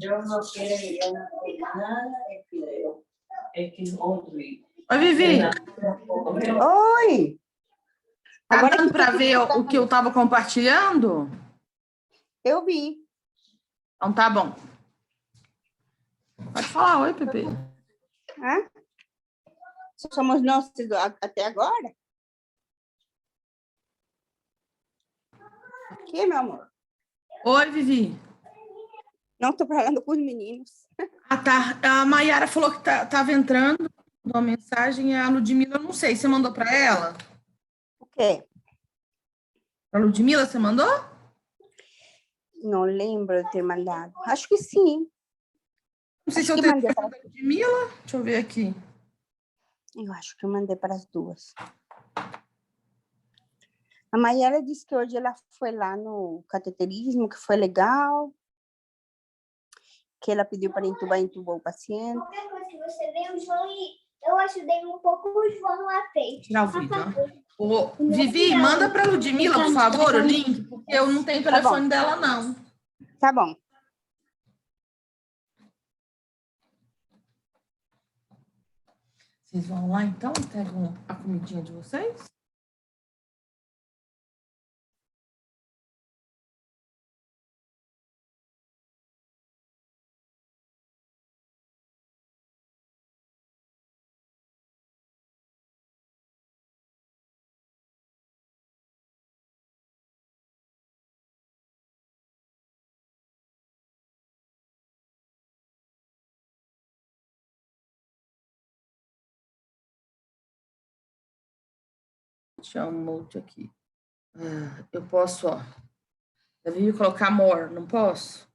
Yo no quiero nada de fideo. É que outro. Oi, Vivi. Oi! Tá Agora dando que para ver o que eu estava compartilhando? eu vi. Então tá bom. Pode falar, oi, Pepe. Hã? Somos nós até agora? O que, meu amor? Oi, Vivi. Não estou falando com os meninos. Ah, tá. A Mayara falou que tava entrando uma mensagem, a Ludmila, eu não sei, você mandou para ela? O quê? Para Ludmila, você mandou? Não lembro de ter mandado. Acho que sim. Não sei Acho se eu que tenho mandei a Ludmila. Deixa eu ver aqui. Eu acho que eu mandei para as duas. A Mayara disse que hoje ela foi lá no cateterismo, que foi legal, que ela pediu para entubar, entubou o paciente. Qualquer coisa que você vê, o João e eu ajudei um pouco, o João lá fez. Tirar o vídeo. Ô, Vivi, manda para Ludmila, por favor, o link, porque eu não tenho o telefone dela, não. Tá bom. Vocês vão lá, então, e pegam a comidinha de vocês? Deixa eu mute aqui. Eu posso, ó. Eu vim colocar more, não posso?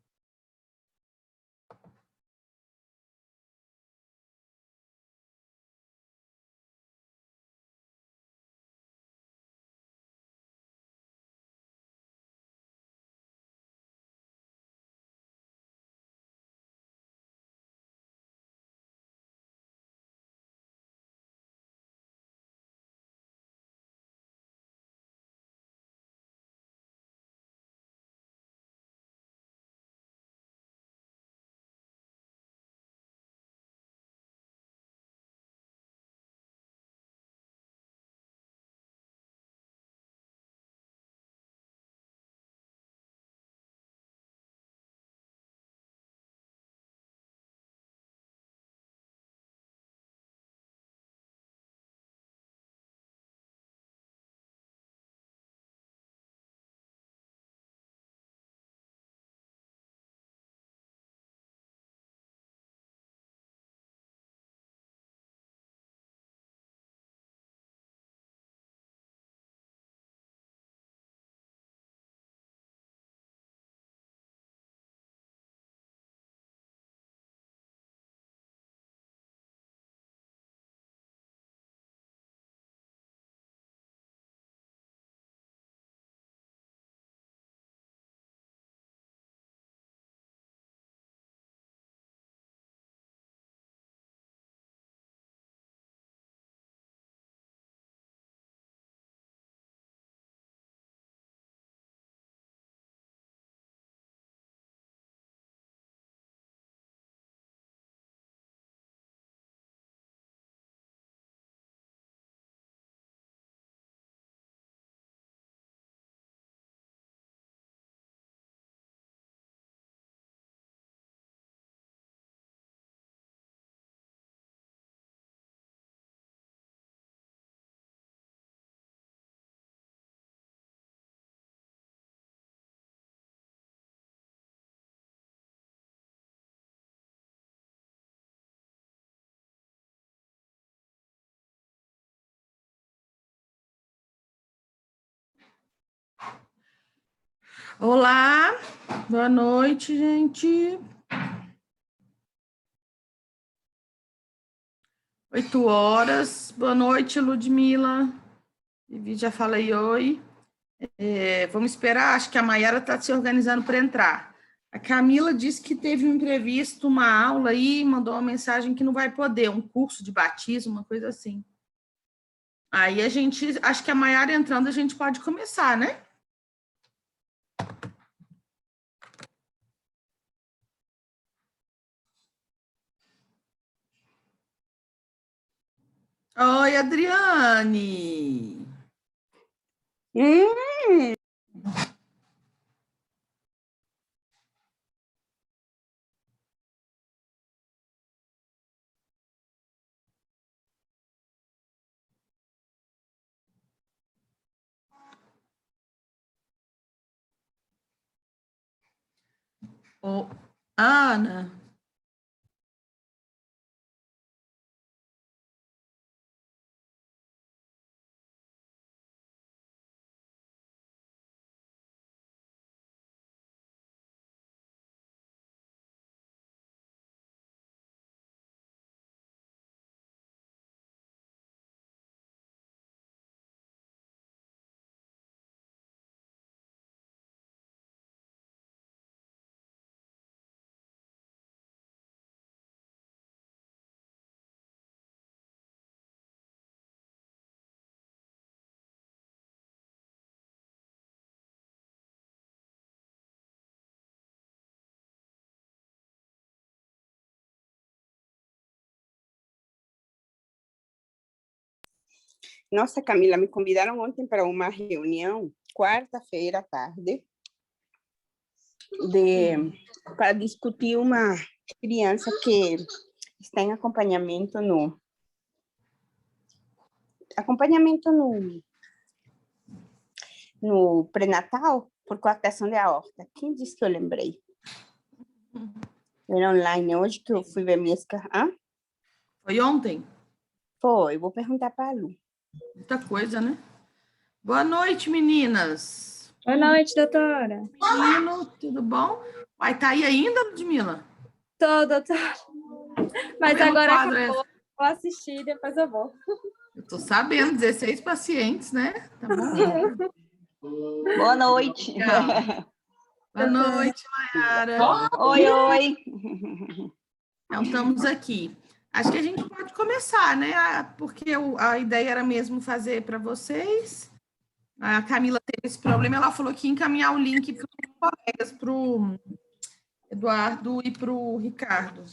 Olá, boa noite, gente. 8h. Boa noite, Ludmila. Vivi, já falei oi. Vamos esperar, acho que a Mayara está se organizando para entrar. A Camila disse que teve um imprevisto, uma aula aí, mandou uma mensagem que não vai poder, um curso de batismo, uma coisa assim. Aí a gente, acho que a Mayara entrando, a gente pode começar, né? Oi, Adriane. Hum, Ô, Ana. Nossa, Camila, me convidaram ontem para uma reunião, quarta-feira à tarde, para discutir uma criança que está em acompanhamento no pré-natal por coartação de aorta. Quem disse que eu lembrei? Era online, hoje que eu fui ver minhas... Foi ontem? Foi, vou perguntar para a Lu. Muita coisa, né? Boa noite, meninas. Boa noite, doutora. Menino, tudo bom? Vai tá aí ainda, Ludmila? Tô, doutora. Mas Vendo o agora quadro acabou. Vou assistir e depois eu vou. Eu tô sabendo, 16 pacientes, né? Tá bom? Boa noite. Legal. Boa noite, Mayara. Oi, oi. Então, estamos aqui. Acho que a gente pode começar, né? Porque a ideia era mesmo fazer para vocês. A Camila teve esse problema, ela falou que ia encaminhar o link para os colegas, para o Eduardo e para o Ricardo.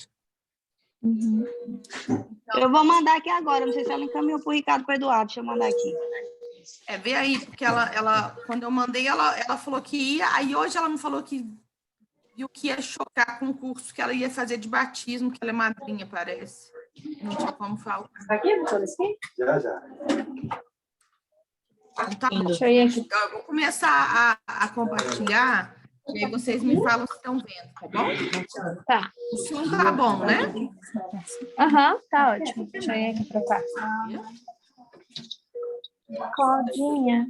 Eu vou mandar aqui agora. Não sei se ela encaminhou para o Ricardo para o Eduardo. Deixa eu mandar aqui. Vê aí, porque quando eu mandei, ela falou que ia, aí hoje ela me falou que viu que ia chocar com o curso que ela ia fazer de batismo, que ela é madrinha, parece. Não tinha como falar. Aqui, doutora, sim? Já. Então, tá bom. Deixa eu ir aqui. Eu vou começar a compartilhar, e aí vocês me falam se estão vendo, tá bom? Tá. O som tá bom, né? Aham, tá ótimo. Deixa eu ir aqui para cá. Claudinha.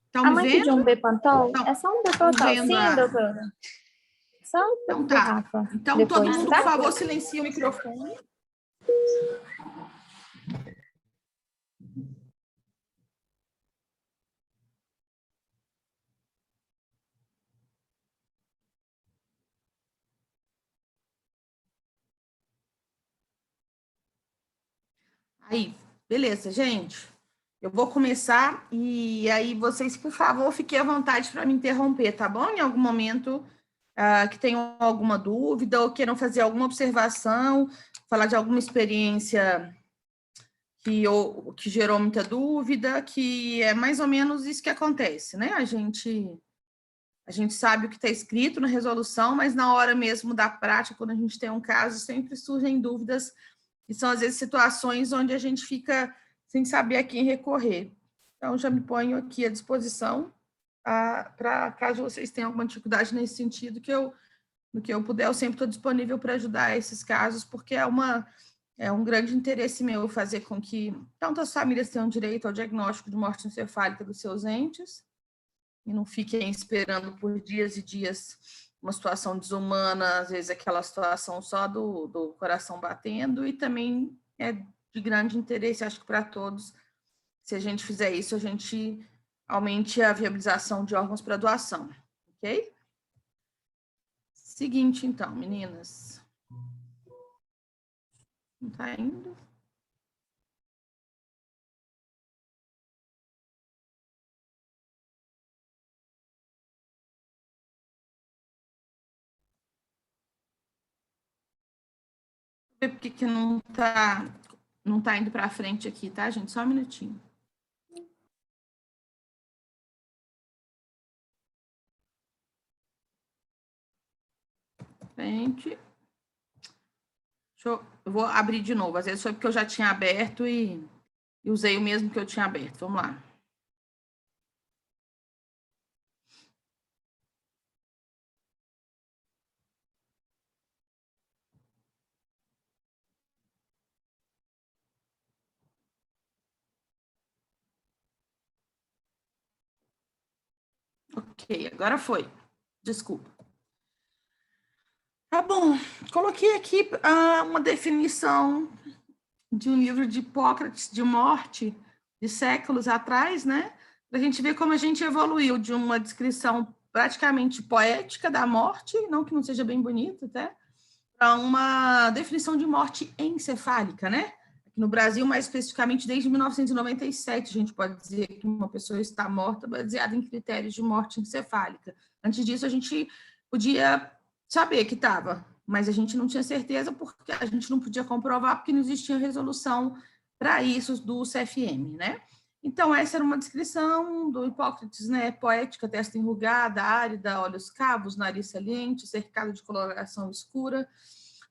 Estão A me mãe vendo? pediu um Bepantol? Não. É só um Bepantol. vendo Sim, a- doutora. Só um Então tá. garrafa. Então, Depois, todo mundo, tá? por favor, silencia o microfone. Aí, beleza, gente. Eu vou começar e aí vocês, por favor, fiquem à vontade para me interromper, tá bom? Em algum momento que tenham alguma dúvida ou queiram fazer alguma observação, falar de alguma experiência que gerou muita dúvida, que é mais ou menos isso que acontece, né? A gente sabe o que está escrito na resolução, mas na hora mesmo da prática, quando a gente tem um caso, sempre surgem dúvidas, e são às vezes situações onde a gente fica sem saber a quem recorrer. Então, já me ponho aqui à disposição para caso vocês tenham alguma dificuldade nesse sentido, no que eu puder, eu sempre estou disponível para ajudar esses casos, porque é um grande interesse meu fazer com que tanto as famílias tenham direito ao diagnóstico de morte encefálica dos seus entes, e não fiquem esperando por dias e dias uma situação desumana, às vezes aquela situação só do coração batendo, e também é de grande interesse, acho que para todos, se a gente fizer isso, a gente aumente a viabilização de órgãos para doação, ok? Seguinte, então, meninas. Não está indo? Por que não está não tá indo para frente aqui, tá, gente? Só um minutinho. Frente. Eu vou abrir de novo. Às vezes foi porque eu já tinha aberto e usei o mesmo que eu tinha aberto. Vamos lá. Ok, agora foi. Desculpa. Tá bom. Coloquei aqui uma definição de um livro de Hipócrates de morte, de séculos atrás, né? Para a gente ver como a gente evoluiu de uma descrição praticamente poética da morte, não que não seja bem bonita, até, para uma definição de morte encefálica, né? Aqui no Brasil, mais especificamente, desde 1997, a gente pode dizer que uma pessoa está morta baseada em critérios de morte encefálica. Antes disso, a gente podia saber que estava, mas a gente não tinha certeza porque a gente não podia comprovar porque não existia resolução para isso do CFM, né? Então, essa era uma descrição do Hipócrates, né? Poética, testa enrugada, árida, olhos cavos, nariz saliente, cercado de coloração escura,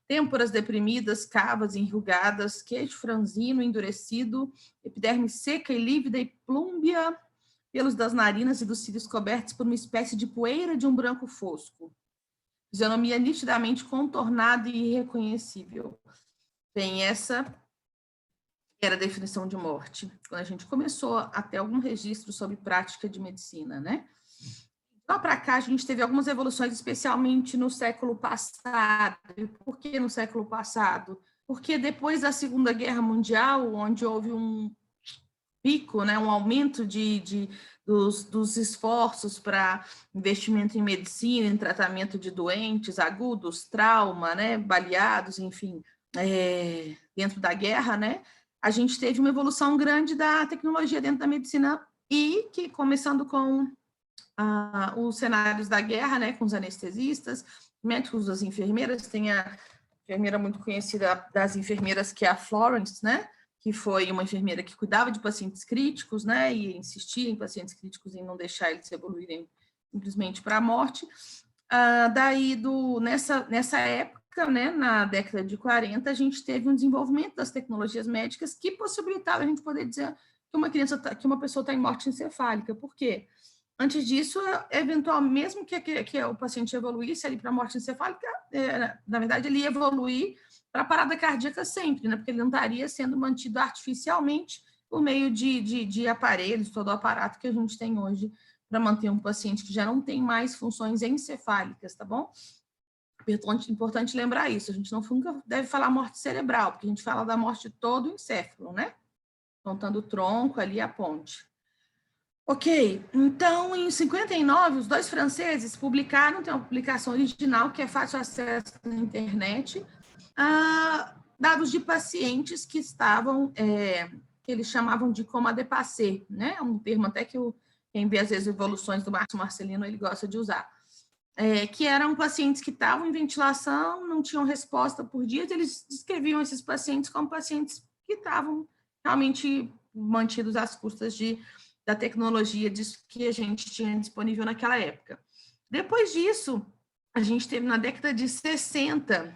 têmporas deprimidas, cavas enrugadas, queixo franzino, endurecido, epiderme seca e lívida e plúmbia, pelos das narinas e dos cílios cobertos por uma espécie de poeira de um branco fosco. Fisionomia nitidamente contornada e irreconhecível. Bem, essa era a definição de morte, quando a gente começou a ter algum registro sobre prática de medicina, né? Lá para cá, a gente teve algumas evoluções, especialmente no século passado. Por que no século passado? Porque depois da Segunda Guerra Mundial, onde houve um pico, né, um aumento dos esforços para investimento em medicina, em tratamento de doentes agudos, trauma, né, baleados, enfim, dentro da guerra, né, a gente teve uma evolução grande da tecnologia dentro da medicina e que, começando com os cenários da guerra, né, com os anestesistas, médicos, as enfermeiras, tem a enfermeira muito conhecida das enfermeiras, que é a Florence, né, que foi uma enfermeira que cuidava de pacientes críticos, né, e insistia em pacientes críticos em não deixar eles evoluírem simplesmente para a morte. Nessa época, né, na década de 40, a gente teve um desenvolvimento das tecnologias médicas que possibilitava a gente poder dizer que uma pessoa está em morte encefálica. Por quê? Antes disso, eventualmente, mesmo que o paciente evoluísse ali para a morte encefálica, na verdade, ele ia evoluir para a parada cardíaca sempre, né? Porque ele não estaria sendo mantido artificialmente por meio de aparelhos, todo o aparato que a gente tem hoje para manter um paciente que já não tem mais funções encefálicas, tá bom? Importante lembrar isso, a gente nunca deve falar morte cerebral, porque a gente fala da morte de todo o encéfalo, né? Contando o tronco ali, a ponte. Ok, então, em 59, os dois franceses publicaram, tem uma publicação original que é fácil acesso na internet, dados de pacientes que estavam, que eles chamavam de coma de passé, né? Um termo até que quem vê, às vezes, evoluções do Márcio Marcelino, ele gosta de usar. Que eram pacientes que estavam em ventilação, não tinham resposta por dias, eles descreviam esses pacientes como pacientes que estavam realmente mantidos às custas da tecnologia que a gente tinha disponível naquela época. Depois disso, a gente teve na década de 60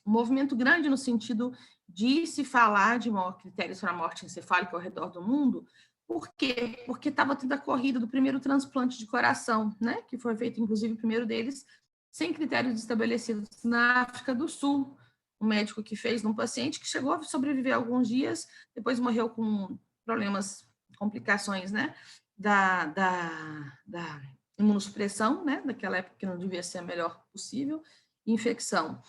um movimento grande no sentido de se falar de critérios para a morte encefálica ao redor do mundo. Por quê? Porque estava tendo a corrida do primeiro transplante de coração, né? Que foi feito, inclusive, o primeiro deles, sem critérios estabelecidos na África do Sul. Um médico que fez num paciente que chegou a sobreviver alguns dias, depois morreu com complicações, né, da imunossupressão, né, daquela época que não devia ser a melhor possível, infecção.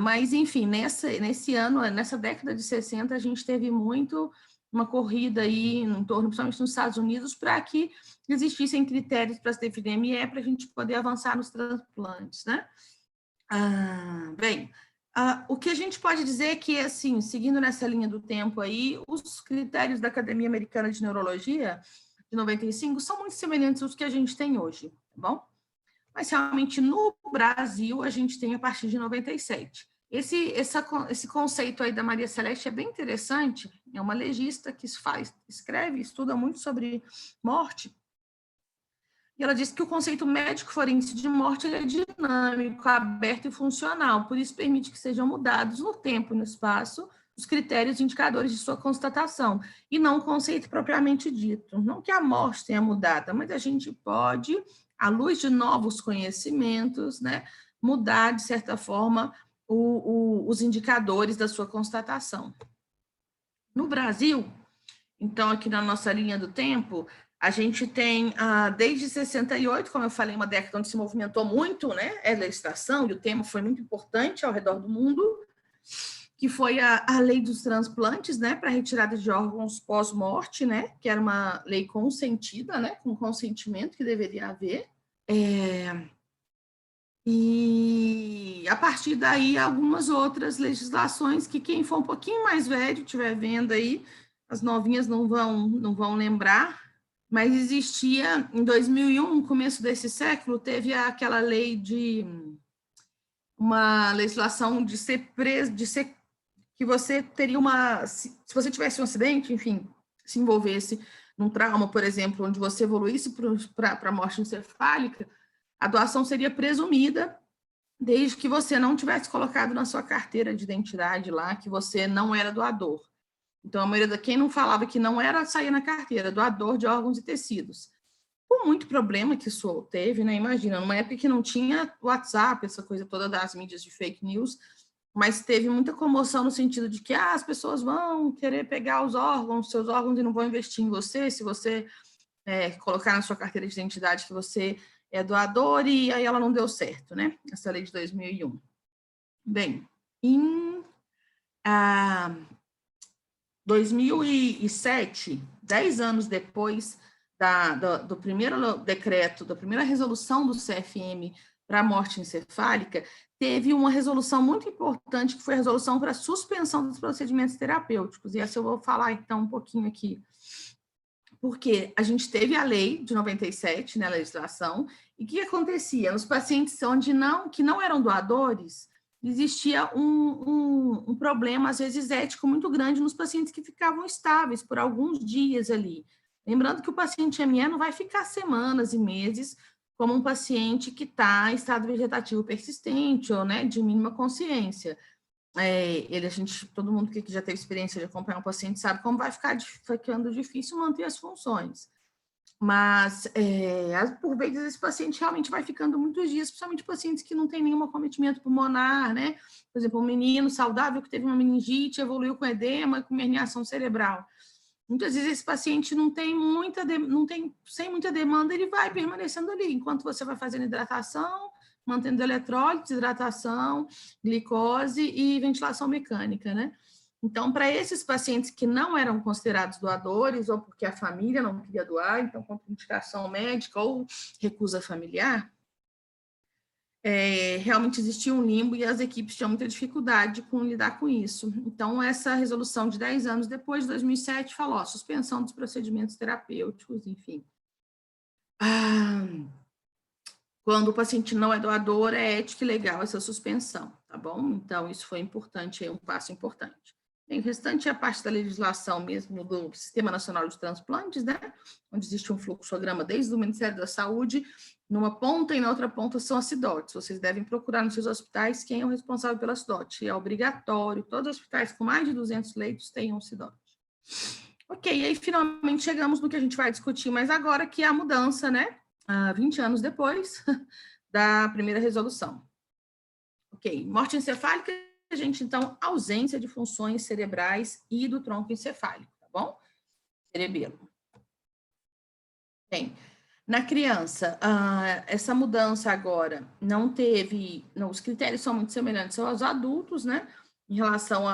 Mas, enfim, nesse ano, nessa década de 60, a gente teve uma corrida aí em torno, principalmente nos Estados Unidos, para que existissem critérios para se definir ME, para a gente poder avançar nos transplantes, né? O que a gente pode dizer é que, assim, seguindo nessa linha do tempo aí, os critérios da Academia Americana de Neurologia, de 95, são muito semelhantes aos que a gente tem hoje, tá bom? Mas, realmente, no Brasil, a gente tem a partir de 97. Esse conceito aí da Maria Celeste é bem interessante, é uma legista que escreve, estuda muito sobre morte, e ela diz que o conceito médico forense de morte ele é dinâmico, aberto e funcional, por isso permite que sejam mudados no tempo e no espaço os critérios e indicadores de sua constatação, e não o conceito propriamente dito. Não que a morte tenha mudado, mas a gente pode, à luz de novos conhecimentos, né, mudar, de certa forma, os indicadores da sua constatação. No Brasil, então, aqui na nossa linha do tempo, a gente tem, desde 68, como eu falei, uma década onde se movimentou muito, né, a legislação, e o tema foi muito importante ao redor do mundo, que foi a lei dos transplantes, né, para retirada de órgãos pós-morte, né, que era uma lei consentida, né, com consentimento que deveria haver. E a partir daí, algumas outras legislações que quem for um pouquinho mais velho, estiver vendo aí, as novinhas não vão lembrar, mas existia, em 2001, no começo desse século, teve aquela lei de uma legislação de ser preso, que você teria se você tivesse um acidente, enfim, se envolvesse num trauma, por exemplo, onde você evoluísse para a morte encefálica, a doação seria presumida, desde que você não tivesse colocado na sua carteira de identidade lá que você não era doador. Então, a maioria de quem não falava que não era, saía na carteira, doador de órgãos e tecidos. Com muito problema que isso teve, né? Imagina, numa época que não tinha WhatsApp, essa coisa toda das mídias de fake news, mas teve muita comoção no sentido de que as pessoas vão querer pegar seus órgãos, e não vão investir em você, se você colocar na sua carteira de identidade que você é doador, e aí ela não deu certo, né? Essa lei de 2001. Bem, em 2007, 10 anos depois do primeiro decreto, da primeira resolução do CFM para a morte encefálica, teve uma resolução muito importante, que foi a resolução para a suspensão dos procedimentos terapêuticos, e essa eu vou falar, então, um pouquinho aqui. Porque a gente teve a lei de 97, né, a legislação, e o que acontecia? Nos pacientes que não eram doadores, existia um problema, às vezes, ético muito grande nos pacientes que ficavam estáveis por alguns dias ali. Lembrando que o paciente ME não vai ficar semanas e meses como um paciente que está em estado vegetativo persistente ou, né, de mínima consciência. Todo mundo que já teve experiência de acompanhar um paciente sabe como vai ficando difícil manter as funções. Mas, por vezes, esse paciente realmente vai ficando muitos dias, principalmente pacientes que não têm nenhum acometimento pulmonar, né? Por exemplo, um menino saudável que teve uma meningite, evoluiu com edema, com herniação cerebral. Muitas vezes esse paciente sem muita demanda, ele vai permanecendo ali, enquanto você vai fazendo hidratação, mantendo eletrólise, hidratação, glicose e ventilação mecânica, né? Então, para esses pacientes que não eram considerados doadores, ou porque a família não queria doar, então, contraindicação médica ou recusa familiar, realmente existia um limbo e as equipes tinham muita dificuldade com lidar com isso. Então, essa resolução de 10 anos depois, de 2007, falou, suspensão dos procedimentos terapêuticos, enfim. Quando o paciente não é doador, é ético e legal essa suspensão, tá bom? Então, isso foi importante, é um passo importante. Bem, o restante é a parte da legislação mesmo do Sistema Nacional de Transplantes, né? Onde existe um fluxograma desde o Ministério da Saúde, numa ponta e na outra ponta são as CIDOTs. Vocês devem procurar nos seus hospitais quem é o responsável pela CIDOT. É obrigatório, todos os hospitais com mais de 200 leitos tenham CIDOT. Ok, e aí finalmente chegamos no que a gente vai discutir mais agora, que é a mudança, né? 20 anos depois da primeira resolução. Ok, morte encefálica, gente, então, ausência de funções cerebrais e do tronco encefálico, tá bom? Cerebelo. Bem, na criança, essa mudança agora não teve, os critérios são muito semelhantes aos adultos, né? Em relação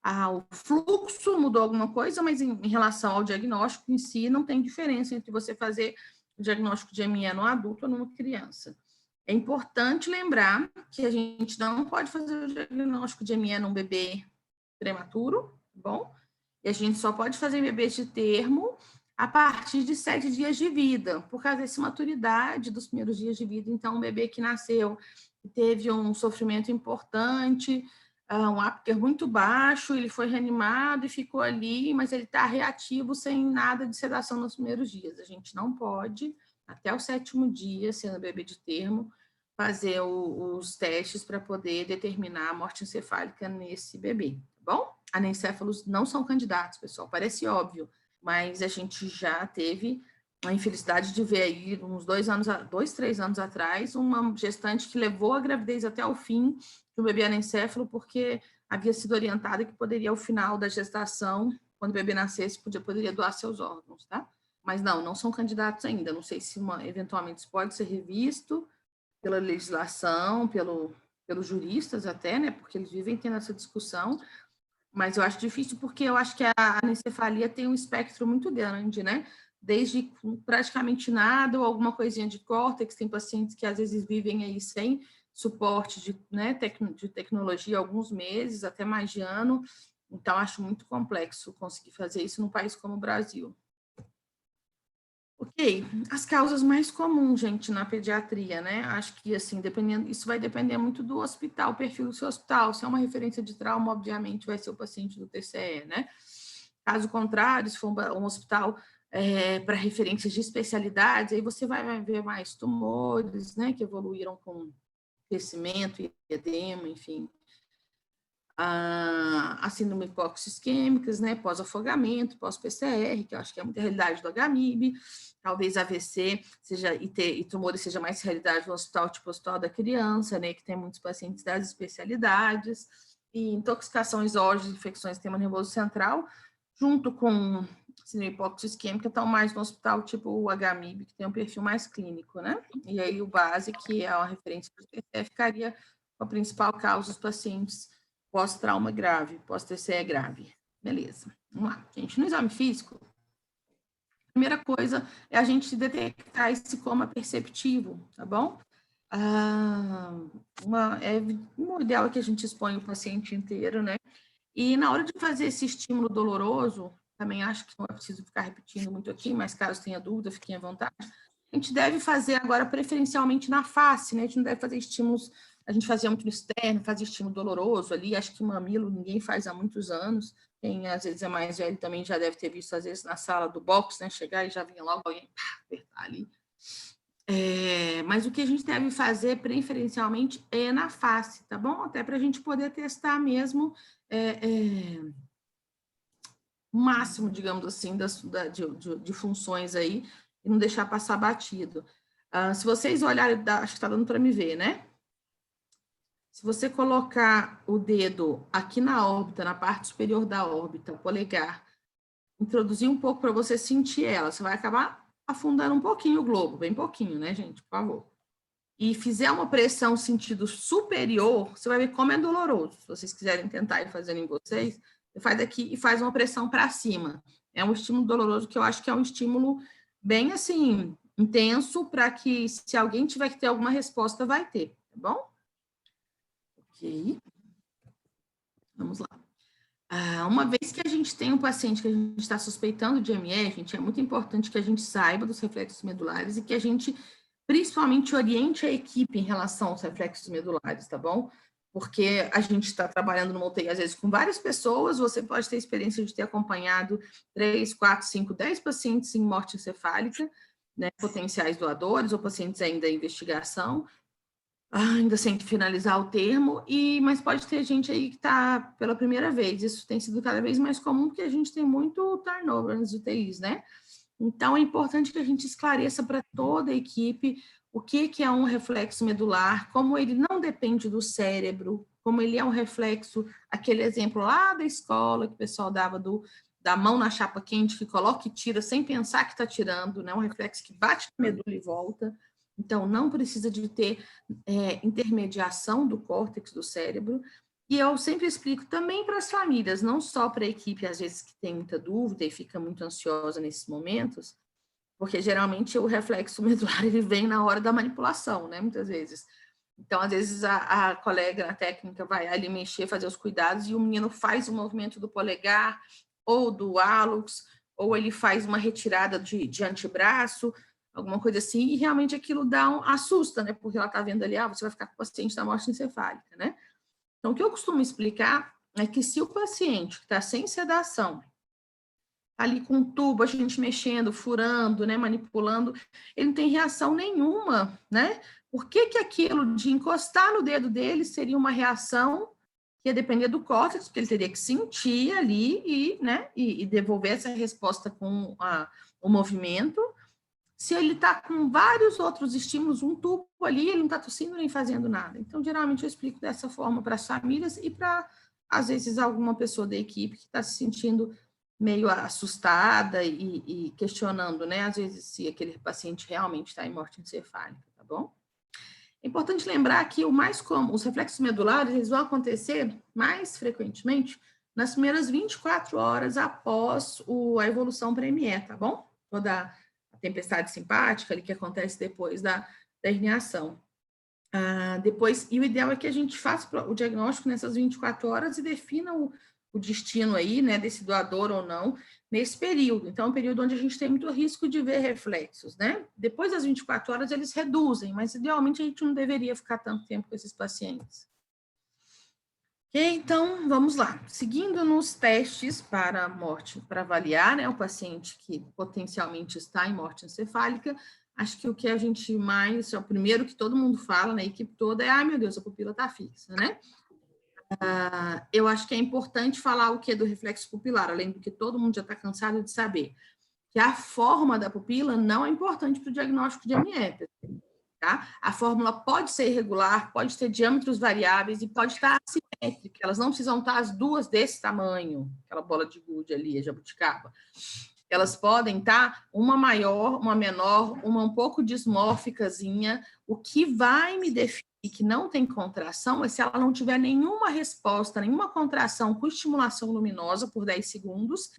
ao fluxo, mudou alguma coisa, mas em relação ao diagnóstico em si, não tem diferença entre você fazer o diagnóstico de ME no adulto ou numa criança. É importante lembrar que a gente não pode fazer o diagnóstico de ME num bebê prematuro, tá bom? E a gente só pode fazer em bebês de termo a partir de 7 dias de vida, por causa dessa maturidade dos primeiros dias de vida. Então, um bebê que nasceu e teve um sofrimento importante, um Apgar muito baixo, ele foi reanimado e ficou ali, mas ele está reativo sem nada de sedação nos primeiros dias. A gente não pode, até o 7º dia, sendo bebê de termo, fazer os testes para poder determinar a morte encefálica nesse bebê, tá bom? Anencéfalos não são candidatos, pessoal, parece óbvio, mas a gente já teve a infelicidade de ver aí, uns 3 anos atrás, uma gestante que levou a gravidez até o fim de um bebê anencéfalo, porque havia sido orientada que poderia, ao final da gestação, quando o bebê nascesse, poderia doar seus órgãos, tá? Mas não são candidatos ainda, não sei se eventualmente isso pode ser revisto pela legislação, pelos juristas até, né, porque eles vivem tendo essa discussão, mas eu acho difícil porque eu acho que a anencefalia tem um espectro muito grande, né? Desde praticamente nada ou alguma coisinha de córtex, tem pacientes que às vezes vivem aí sem suporte de tecnologia alguns meses, até mais de ano, então acho muito complexo conseguir fazer isso num país como o Brasil. Ok, as causas mais comuns, gente, na pediatria, né? Acho que, assim, isso vai depender muito do hospital, o perfil do seu hospital. Se é uma referência de trauma, obviamente, vai ser o paciente do TCE, né? Caso contrário, se for um hospital para referências de especialidades, aí você vai ver mais tumores, né? Que evoluíram com crescimento e edema, enfim. A síndrome hipóxio-isquêmicas, né, pós-afogamento, pós-PCR, que eu acho que é muita realidade do HMIB, talvez AVC e tumores seja mais realidade no hospital, tipo hospital da criança, né, que tem muitos pacientes das especialidades, e intoxicação exógena, infecções do sistema nervoso central, junto com síndrome hipóxio-isquêmica, estão mais no hospital tipo o HMIB, que tem um perfil mais clínico, né, e aí o base, que é uma referência para o TCE, ficaria com a principal causa dos pacientes pós-trauma grave, pós-TCE grave. Beleza, vamos lá. Gente, no exame físico, a primeira coisa é a gente detectar esse coma perceptivo, tá bom? O ideal é que a gente exponha o paciente inteiro, né? E na hora de fazer esse estímulo doloroso, também acho que não é preciso ficar repetindo muito aqui, mas caso tenha dúvida, fiquem à vontade. A gente deve fazer agora preferencialmente na face, né? A gente não deve fazer estímulos. A gente fazia muito no externo, fazia estímulo doloroso ali, acho que mamilo ninguém faz há muitos anos, quem às vezes é mais velho também já deve ter visto, às vezes, na sala do box, né, chegar e já vinha logo alguém apertar ali. Mas o que a gente deve fazer preferencialmente é na face, tá bom? Até para a gente poder testar mesmo o máximo, digamos assim, de funções aí, e não deixar passar batido. Se vocês olharem, acho que está dando para me ver, né? Se você colocar o dedo aqui na órbita, na parte superior da órbita, o polegar, introduzir um pouco para você sentir ela, você vai acabar afundando um pouquinho o globo, bem pouquinho, né, gente, por favor. E fizer uma pressão sentido superior, você vai ver como é doloroso. Se vocês quiserem tentar ir fazendo em vocês, você faz aqui e faz uma pressão para cima. É um estímulo doloroso que eu acho que é um estímulo bem, assim, intenso, para que se alguém tiver que ter alguma resposta, vai ter, tá bom? Ok, vamos lá. Uma vez que a gente tem um paciente que a gente está suspeitando de ME, gente, é muito importante que a gente saiba dos reflexos medulares e que a gente, principalmente, oriente a equipe em relação aos reflexos medulares, tá bom? Porque a gente está trabalhando no UTI, às vezes, com várias pessoas, você pode ter experiência de ter acompanhado 3, 4, 5, 10 pacientes em morte encefálica, né, potenciais doadores ou pacientes ainda em investigação, ainda sem finalizar o termo, mas pode ter gente aí que está pela primeira vez, isso tem sido cada vez mais comum, porque a gente tem muito turnover nas UTIs, né? Então, é importante que a gente esclareça para toda a equipe o que é um reflexo medular, como ele não depende do cérebro, como ele é um reflexo, aquele exemplo lá da escola que o pessoal dava da mão na chapa quente, que coloca e tira sem pensar que está tirando, né? Um reflexo que bate na medula e volta. Então, não precisa de ter intermediação do córtex do cérebro. E eu sempre explico também para as famílias, não só para a equipe, às vezes, que tem muita dúvida e fica muito ansiosa nesses momentos, porque geralmente o reflexo medular ele vem na hora da manipulação, né? Muitas vezes. Então, às vezes, a colega na técnica vai ali mexer, fazer os cuidados, e o menino faz o movimento do polegar, ou do hálux, ou ele faz uma retirada de antebraço, alguma coisa assim, e realmente aquilo assusta, né? Porque ela está vendo ali, você vai ficar com o paciente da morte encefálica, né? Então, o que eu costumo explicar é que se o paciente está sem sedação, ali com um tubo, a gente mexendo, furando, né, manipulando, ele não tem reação nenhuma, né? Por que que aquilo de encostar no dedo dele seria uma reação que ia depender do córtex, porque ele teria que sentir ali e, né, e devolver essa resposta com o movimento. Se ele está com vários outros estímulos, um tubo ali, ele não está tossindo nem fazendo nada. Então, geralmente, eu explico dessa forma para as famílias e para, às vezes, alguma pessoa da equipe que está se sentindo meio assustada e questionando, né, às vezes, se aquele paciente realmente está em morte encefálica, tá bom? É importante lembrar que o mais comum, os reflexos medulares, eles vão acontecer mais frequentemente nas primeiras 24 horas após a evolução para ME, tá bom? Toda a tempestade simpática ali que acontece depois da herniação. Depois, e o ideal é que a gente faça o diagnóstico nessas 24 horas e defina o destino aí, né, desse doador ou não, nesse período. Então, é um período onde a gente tem muito risco de ver reflexos, né? Depois das 24 horas, eles reduzem, mas idealmente a gente não deveria ficar tanto tempo com esses pacientes. Ok, então, vamos lá. Seguindo nos testes para morte, para avaliar, né, o paciente que potencialmente está em morte encefálica, acho que o que a gente mais, é o primeiro que todo mundo fala, na equipe toda, é, ai meu Deus, a pupila está fixa, né? Eu acho que é importante falar o que é do reflexo pupilar, além do que todo mundo já está cansado de saber, que a forma da pupila não é importante para o diagnóstico de ME, tá? A fórmula pode ser irregular, pode ter diâmetros variáveis e pode estar assimétrica, elas não precisam estar as duas desse tamanho, aquela bola de gude ali, a jabuticaba. Elas podem estar uma maior, uma menor, uma um pouco dismórficazinha. O que vai me definir que não tem contração é se ela não tiver nenhuma resposta, nenhuma contração com estimulação luminosa por 10 segundos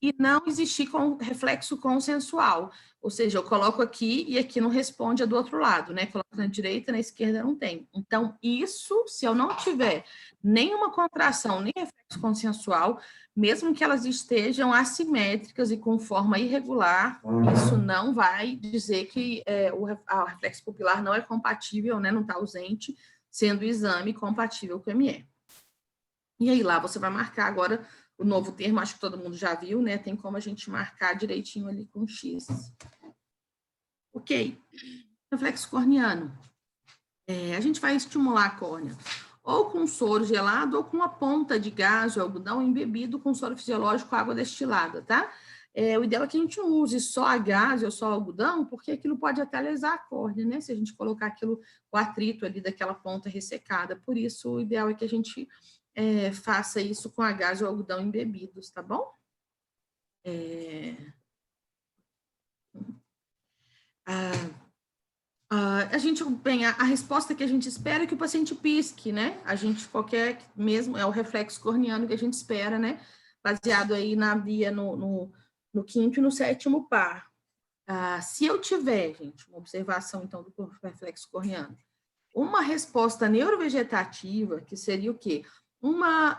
e não existir com reflexo consensual. Ou seja, eu coloco aqui e aqui não responde a do outro lado, né? Coloco na direita, na esquerda não tem. Então, isso, se eu não tiver nenhuma contração, nem reflexo consensual, mesmo que elas estejam assimétricas e com forma irregular, isso não vai dizer que o reflexo pupilar não é compatível, né? Não está ausente, sendo o exame compatível com o ME. E aí lá você vai marcar agora o novo termo, acho que todo mundo já viu, né? Tem como a gente marcar direitinho ali com X. Ok. Reflexo corneano. A gente vai estimular a córnea ou com soro gelado ou com uma ponta de gás ou algodão embebido com soro fisiológico, água destilada, tá? O ideal é que a gente não use só a gás ou só algodão, porque aquilo pode até lesar a córnea, né? Se a gente colocar aquilo, o atrito ali daquela ponta ressecada. Por isso, o ideal é que a gente faça isso com a gás ou algodão embebidos, tá bom? A resposta que a gente espera é que o paciente pisque, né? A gente, mesmo, é o reflexo corneano que a gente espera, né? Baseado aí na via no quinto e no sétimo par. Se eu tiver, gente, uma observação, então, do reflexo corneano, uma resposta neurovegetativa, que seria o quê?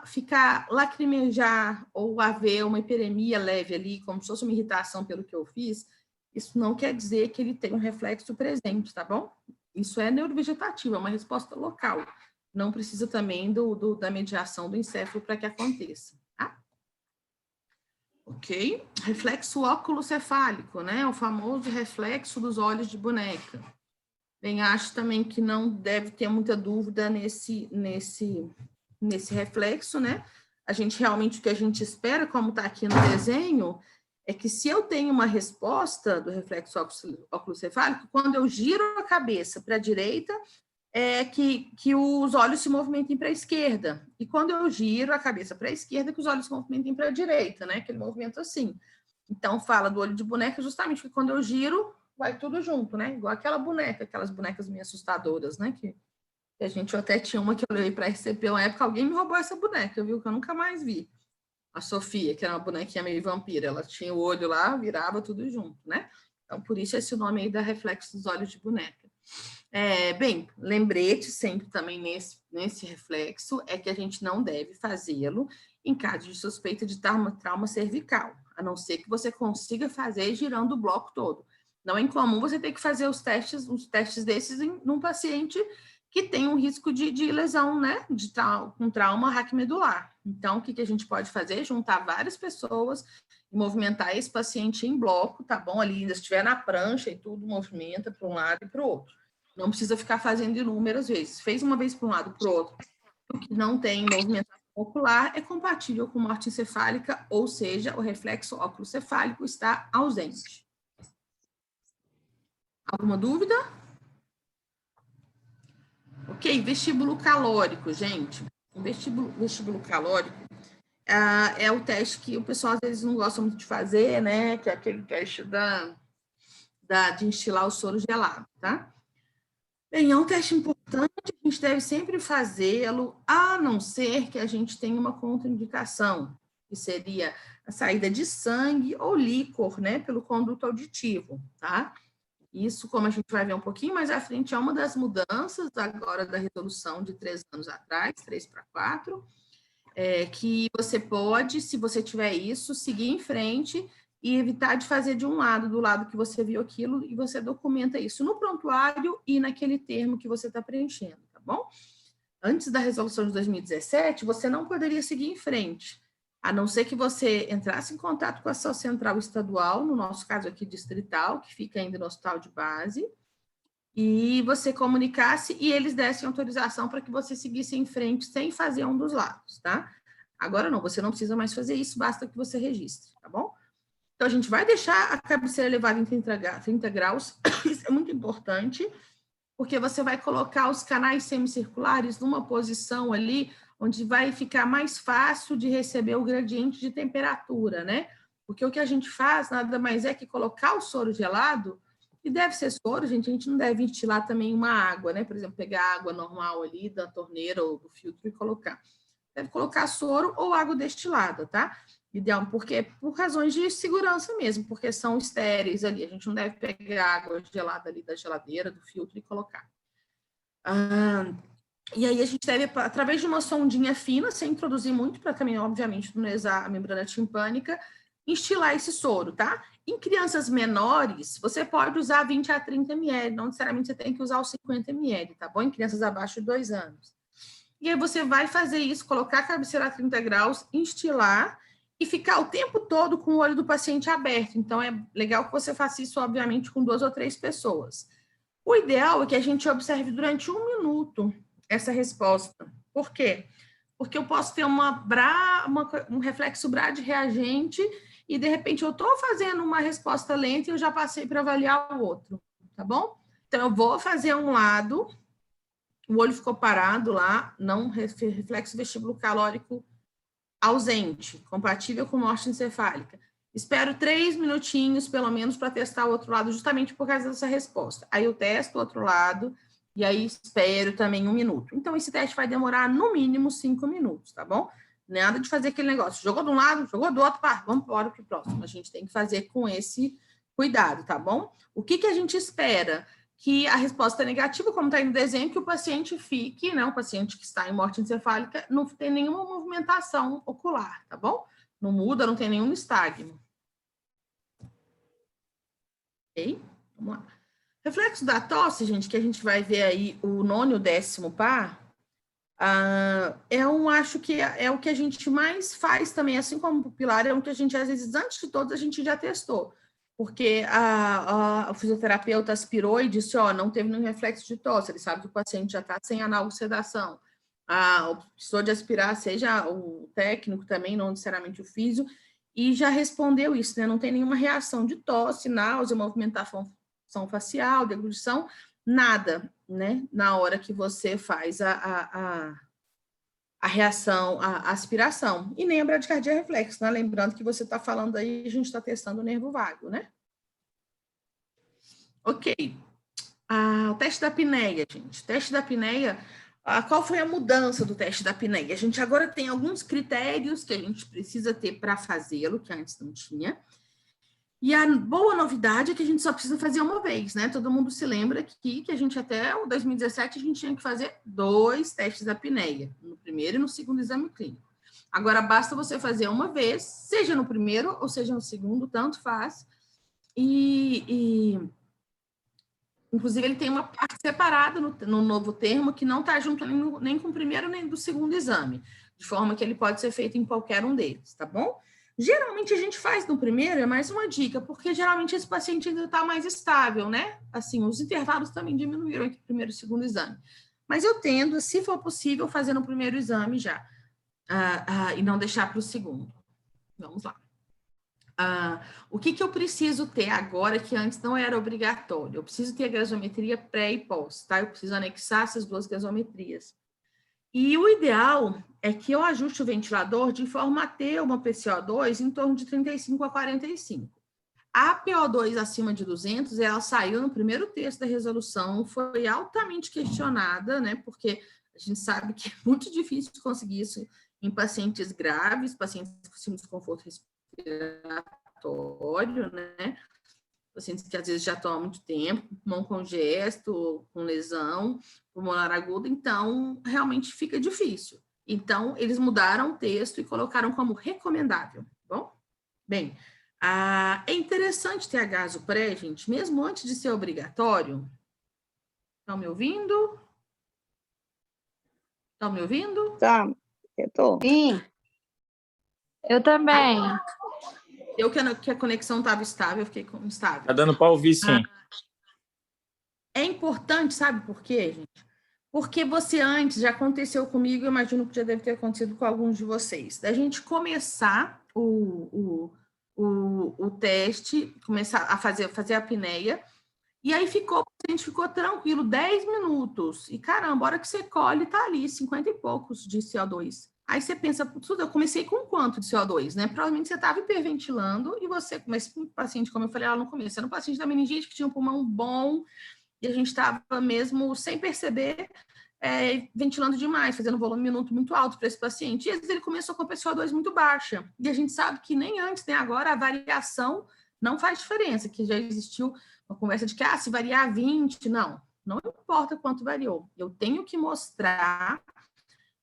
Ficar lacrimejar ou haver uma hiperemia leve ali, como se fosse uma irritação pelo que eu fiz, isso não quer dizer que ele tem um reflexo presente, tá bom? Isso é neurovegetativo, é uma resposta local. Não precisa também da mediação do encéfalo para que aconteça, tá? Ok? Reflexo óculocefálico, né? O famoso reflexo dos olhos de boneca. Bem, acho também que não deve ter muita dúvida nesse reflexo, né? O que a gente espera, como está aqui no desenho, é que se eu tenho uma resposta do reflexo óculocefálico, quando eu giro a cabeça para a direita, que os olhos se movimentem para a esquerda. E quando eu giro a cabeça para a esquerda, que os olhos se movimentem para a direita, né? Aquele movimento assim. Então, fala do olho de boneca justamente porque quando eu giro, vai tudo junto, né? Igual aquelas bonecas meio assustadoras, né? Que a gente até tinha uma que eu levei para receber uma época, alguém me roubou essa boneca, viu? Que eu nunca mais vi. A Sofia, que era uma bonequinha meio vampira, ela tinha o olho lá, virava tudo junto, né? Então, por isso esse nome aí da reflexo dos olhos de boneca. Bem, lembrete sempre também nesse reflexo é que a gente não deve fazê-lo em caso de suspeita de trauma cervical, a não ser que você consiga fazer girando o bloco todo. Não é incomum você ter que fazer uns testes desses num paciente que tem um risco de lesão, né? Com trauma raquimedular. Então, o que a gente pode fazer? Juntar várias pessoas e movimentar esse paciente em bloco, tá bom? Ali, ainda estiver na prancha e tudo, movimenta para um lado e para o outro. Não precisa ficar fazendo inúmeras vezes. Fez uma vez para um lado, para o outro. O que não tem movimentação ocular é compatível com morte encefálica, ou seja, o reflexo óculo-cefálico está ausente. Alguma dúvida? Ok, vestíbulo calórico, gente. O vestíbulo calórico é o teste que o pessoal às vezes não gosta muito de fazer, né? Que é aquele teste de instilar o soro gelado, tá? Bem, é um teste importante, a gente deve sempre fazê-lo, a não ser que a gente tenha uma contraindicação, que seria a saída de sangue ou líquor, né? Pelo conduto auditivo, tá? Isso, como a gente vai ver um pouquinho mais à frente, é uma das mudanças agora da resolução de 3 anos atrás, 3 para 4, que você pode, se você tiver isso, seguir em frente e evitar de fazer de um lado, do lado que você viu aquilo, e você documenta isso no prontuário e naquele termo que você está preenchendo, tá bom? Antes da resolução de 2017, você não poderia seguir em frente, a não ser que você entrasse em contato com a sua central estadual, no nosso caso aqui distrital, que fica ainda no hospital de base, e você comunicasse e eles dessem autorização para que você seguisse em frente sem fazer um dos lados, tá? Agora não, você não precisa mais fazer isso, basta que você registre, tá bom? Então, a gente vai deixar a cabeceira elevada em 30 graus, isso é muito importante, porque você vai colocar os canais semicirculares numa posição ali onde vai ficar mais fácil de receber o gradiente de temperatura, né? Porque o que a gente faz nada mais é que colocar o soro gelado, e deve ser soro, gente, a gente não deve ventilar também uma água, né? Por exemplo, pegar a água normal ali da torneira ou do filtro e colocar. Deve colocar soro ou água destilada, tá? Ideal, porque por razões de segurança mesmo, porque são estéreis ali, a gente não deve pegar água gelada ali da geladeira, do filtro e colocar. E aí a gente deve, através de uma sondinha fina, sem introduzir muito, para também, obviamente, não lesar a membrana timpânica, instilar esse soro, tá? Em crianças menores, você pode usar 20 a 30 ml, não necessariamente você tem que usar os 50 ml, tá bom? Em crianças abaixo de 2 anos. E aí você vai fazer isso, colocar a cabeceira a 30 graus, instilar e ficar o tempo todo com o olho do paciente aberto. Então, é legal que você faça isso, obviamente, com 2 ou 3 pessoas. O ideal é que a gente observe durante 1 minuto essa resposta. Por quê? Porque eu posso ter um reflexo bradireagente e, de repente, eu estou fazendo uma resposta lenta e eu já passei para avaliar o outro, tá bom? Então, eu vou fazer um lado, o olho ficou parado lá, não reflexo vestíbulo calórico ausente, compatível com morte encefálica. Espero 3 minutinhos, pelo menos, para testar o outro lado, justamente por causa dessa resposta. Aí eu testo o outro lado, e aí espero também 1 minuto. Então, esse teste vai demorar, no mínimo, 5 minutos, tá bom? Nada de fazer aquele negócio, jogou de um lado, jogou do outro, pá, vamos embora para o próximo. A gente tem que fazer com esse cuidado, tá bom? O que a gente espera? Que a resposta negativa, como está aí no desenho, que o paciente fique, né, o paciente que está em morte encefálica, não tem nenhuma movimentação ocular, tá bom? Não muda, não tem nenhum nistagmo. Ok? Vamos lá. Reflexo da tosse, gente, que a gente vai ver aí o 9º e o 10º par, acho que é o que a gente mais faz também, assim como o pupilar, é o que a gente, às vezes, antes de todos, a gente já testou. Porque o fisioterapeuta aspirou e disse, não teve nenhum reflexo de tosse, ele sabe que o paciente já está sem analgosedação. Precisou de aspirar, seja o técnico também, não necessariamente o físio, e já respondeu isso, né? Não tem nenhuma reação de tosse, náusea, movimentação facial, deglutição, nada, né? Na hora que você faz a reação, a aspiração, e nem a bradicardia reflexo, né? Lembrando que você está falando aí, a gente está testando o nervo vago, né? Ok. O teste da apneia, gente. Teste da apneia, qual foi a mudança do teste da apneia? A gente agora tem alguns critérios que a gente precisa ter para fazê-lo, que antes não tinha. E a boa novidade é que a gente só precisa fazer uma vez, né? Todo mundo se lembra que a gente até o 2017 a gente tinha que fazer 2 testes da apneia, no primeiro e no segundo exame clínico. Agora basta você fazer uma vez, seja no primeiro ou seja no segundo, tanto faz. E Inclusive, ele tem uma parte separada no novo termo que não está junto nem com o primeiro nem do segundo exame, de forma que ele pode ser feito em qualquer um deles, tá bom? Geralmente, a gente faz no primeiro, é mais uma dica, porque geralmente esse paciente ainda está mais estável, né? Assim, os intervalos também diminuíram entre o primeiro e o segundo exame. Mas eu tendo, se for possível, fazer no primeiro exame já, e não deixar para o segundo. Vamos lá. O que eu preciso ter agora que antes não era obrigatório? Eu preciso ter a gasometria pré e pós, tá? Eu preciso anexar essas duas gasometrias. E o ideal é que eu ajuste o ventilador de forma a ter uma PCO2 em torno de 35 a 45. A PO2 acima de 200, ela saiu no primeiro texto da resolução, foi altamente questionada, né? Porque a gente sabe que é muito difícil conseguir isso em pacientes graves, pacientes com desconforto respiratório, né? Pacientes que às vezes já estão há muito tempo, pulmão congesto, com lesão pulmonar aguda, então realmente fica difícil. Então, eles mudaram o texto e colocaram como recomendável, bom? Bem, é interessante ter a gaso pré, gente, mesmo antes de ser obrigatório. Estão me ouvindo? Estão me ouvindo? Tá, eu tô. Sim. Eu também. Eu que a conexão estava estável, eu fiquei instável. Tá dando para ouvir, sim. É importante, sabe por quê, gente? Porque você antes, já aconteceu comigo, eu imagino que já deve ter acontecido com alguns de vocês, da gente começar o teste, começar a fazer a apneia, e aí a gente ficou tranquilo 10 minutos, e caramba, a hora que você colhe, tá ali, 50 e poucos de CO2. Aí você pensa, tudo, eu comecei com quanto de CO2, né? Provavelmente você estava hiperventilando, e você, mas um paciente, como eu falei lá no começo, era um paciente da meningite que tinha um pulmão bom, e a gente estava mesmo, sem perceber, ventilando demais, fazendo volume minuto muito alto para esse paciente. E às vezes ele começou com a PCO2 muito baixa. E a gente sabe que nem antes, nem agora, a variação não faz diferença, que já existiu uma conversa de que, se variar 20, não importa quanto variou. Eu tenho que mostrar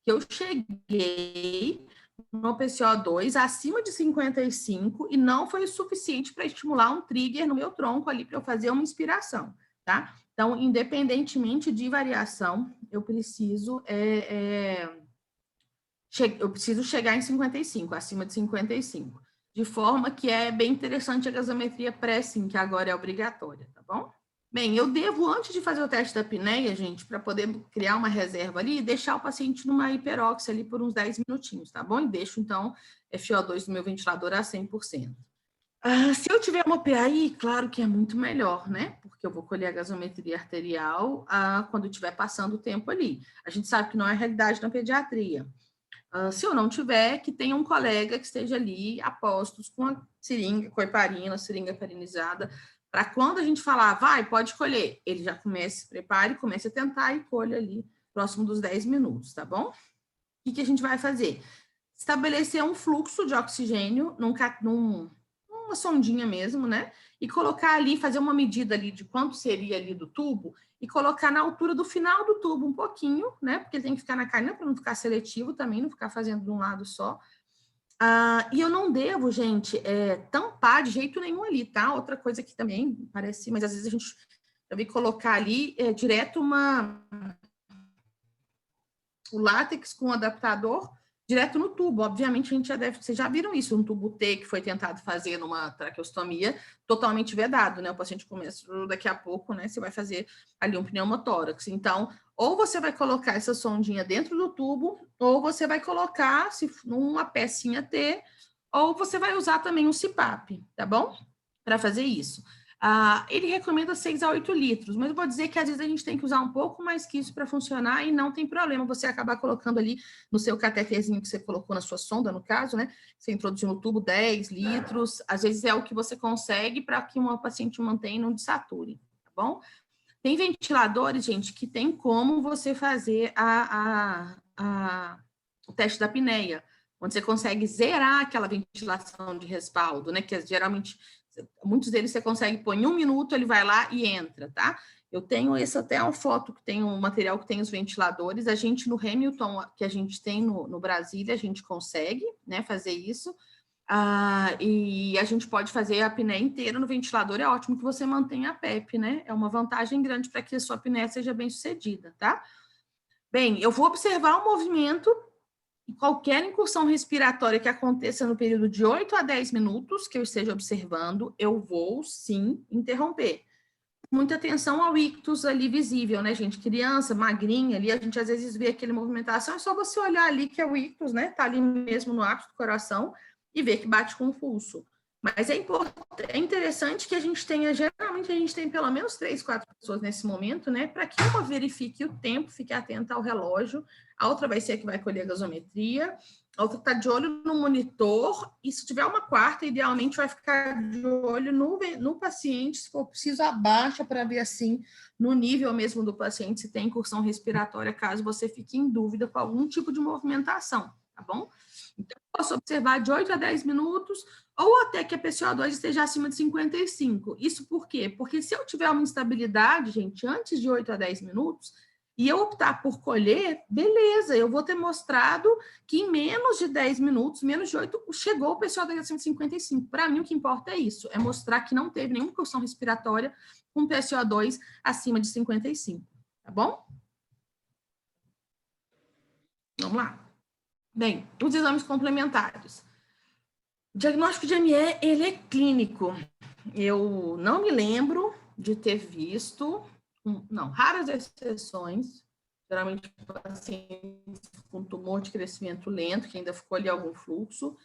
que eu cheguei no PCO2 acima de 55 e não foi o suficiente para estimular um trigger no meu tronco ali para eu fazer uma inspiração, tá? Então, independentemente de variação, eu preciso chegar em 55, acima de 55. De forma que é bem interessante a gasometria pré, sim, que agora é obrigatória, tá bom? Bem, eu devo, antes de fazer o teste da apneia, gente, para poder criar uma reserva ali, deixar o paciente numa hiperóxia ali por uns 10 minutinhos, tá bom? E deixo, então, FO2 do meu ventilador a 100%. Se eu tiver uma PAI, claro que é muito melhor, né? Porque eu vou colher a gasometria arterial quando estiver passando o tempo ali. A gente sabe que não é realidade na pediatria. Se eu não tiver, que tenha um colega que esteja ali a postos com a seringa, com a heparina, seringa heparinizada, para quando a gente falar, pode colher, ele já comece, se prepare, comece a tentar e colha ali próximo dos 10 minutos, tá bom? O que a gente vai fazer? Estabelecer um fluxo de oxigênio numa sondinha mesmo, né? E colocar ali, fazer uma medida ali de quanto seria ali do tubo e colocar na altura do final do tubo um pouquinho, né? Porque ele tem que ficar na carina para não ficar seletivo também, não ficar fazendo de um lado só. E eu não devo, gente, tampar de jeito nenhum ali, tá? Outra coisa que também parece, mas às vezes a gente deve colocar ali direto o látex com o adaptador direto no tubo. Obviamente, vocês já viram isso, um tubo T que foi tentado fazer numa traqueostomia totalmente vedado, né? O paciente começa, daqui a pouco, né? Você vai fazer ali um pneumotórax. Então, ou você vai colocar essa sondinha dentro do tubo, ou você vai colocar numa pecinha T, ou você vai usar também um CPAP, tá bom? Para fazer isso. Ele recomenda 6 a 8 litros, mas eu vou dizer que às vezes a gente tem que usar um pouco mais que isso para funcionar e não tem problema você acabar colocando ali no seu cateterzinho que você colocou na sua sonda, no caso, né? Você introduziu no tubo 10 litros, às vezes é o que você consegue para que uma paciente mantenha e não desature, tá bom? Tem ventiladores, gente, que tem como você fazer o teste da apneia, onde você consegue zerar aquela ventilação de respaldo, né? Que geralmente muitos deles você consegue pôr em 1 minuto, ele vai lá e entra, tá? Eu tenho até uma foto que tem um material que tem os ventiladores. A gente no Hamilton, que a gente tem no Brasília, a gente consegue, né, fazer isso. E a gente pode fazer a apneia inteira no ventilador, é ótimo que você mantenha a PEP, né? É uma vantagem grande para que a sua apneia seja bem sucedida, tá? Bem, eu vou observar o movimento e qualquer incursão respiratória que aconteça no período de 8 a 10 minutos que eu esteja observando, eu vou sim interromper. Muita atenção ao ictus ali visível, né, gente? Criança, magrinha ali, a gente às vezes vê aquele movimentação, é só você olhar ali que é o ictus, né? Tá ali mesmo no ápice do coração e ver que bate com o pulso. Mas é interessante que a gente tenha, geralmente a gente tem pelo menos 3, 4 pessoas nesse momento, né? Para que uma verifique o tempo, fique atenta ao relógio, a outra vai ser a que vai colher a gasometria, a outra está de olho no monitor, e se tiver uma quarta, idealmente vai ficar de olho no paciente, se for preciso, abaixa para ver assim, no nível mesmo do paciente, se tem incursão respiratória, caso você fique em dúvida com algum tipo de movimentação, tá bom? Então, posso observar de 8 a 10 minutos, ou até que a PCO2 esteja acima de 55. Isso por quê? Porque se eu tiver uma instabilidade, gente, antes de 8 a 10 minutos, e eu optar por colher, beleza, eu vou ter mostrado que em menos de 10 minutos, menos de 8, chegou o PCO2 acima de 55. Para mim, o que importa é isso, é mostrar que não teve nenhuma incursão respiratória com PCO2 acima de 55, tá bom? Vamos lá. Bem, os exames complementares. O diagnóstico de ME, ele é clínico. Eu não me lembro de ter visto, não, raras exceções, geralmente pacientes com tumor de crescimento lento, que ainda ficou ali algum fluxo,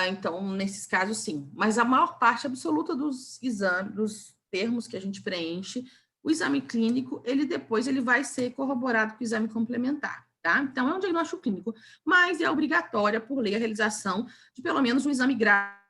então, nesses casos, sim. Mas a maior parte absoluta dos exames, dos termos que a gente preenche, o exame clínico, depois ele vai ser corroborado com o exame complementar. Tá? Então, é um diagnóstico clínico, mas é obrigatória por lei a realização de pelo menos um exame gráfico.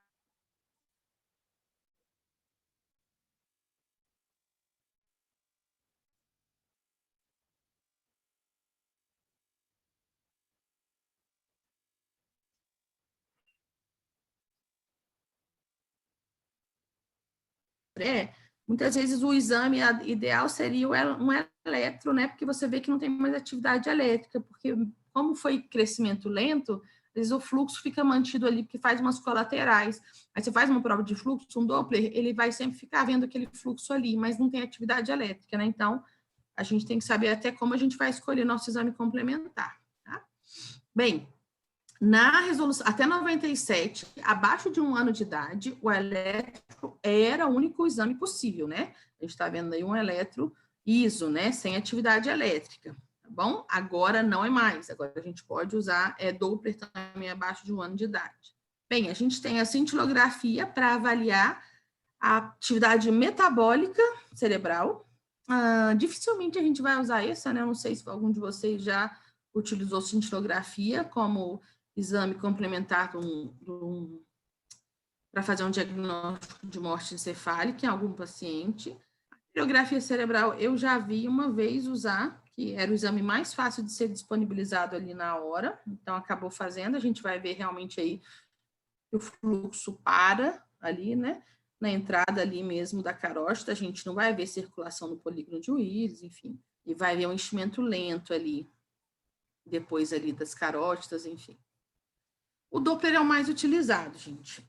Muitas vezes o exame ideal seria um eletro, né? Porque você vê que não tem mais atividade elétrica, porque como foi crescimento lento, às vezes o fluxo fica mantido ali, porque faz umas colaterais. Aí você faz uma prova de fluxo, um Doppler, ele vai sempre ficar vendo aquele fluxo ali, mas não tem atividade elétrica, né? Então, a gente tem que saber até como a gente vai escolher nosso exame complementar, tá? Bem, na resolução, até 97, abaixo de 1 ano de idade, o eletro era o único exame possível, né? A gente está vendo aí um eletro ISO, né? Sem atividade elétrica, tá bom? Agora não é mais, agora a gente pode usar Doppler também abaixo de 1 ano de idade. Bem, a gente tem a cintilografia para avaliar a atividade metabólica cerebral. Dificilmente a gente vai usar essa, né? Eu não sei se algum de vocês já utilizou cintilografia como exame complementar para fazer um diagnóstico de morte encefálica em algum paciente. A radiografia cerebral eu já vi uma vez usar, que era o exame mais fácil de ser disponibilizado ali na hora, então acabou fazendo, a gente vai ver realmente aí que o fluxo para ali, né, na entrada ali mesmo da carótida, a gente não vai ver circulação no polígono de Willis, enfim, e vai ver um enchimento lento ali, depois ali das carótidas, enfim. O Doppler é o mais utilizado, gente.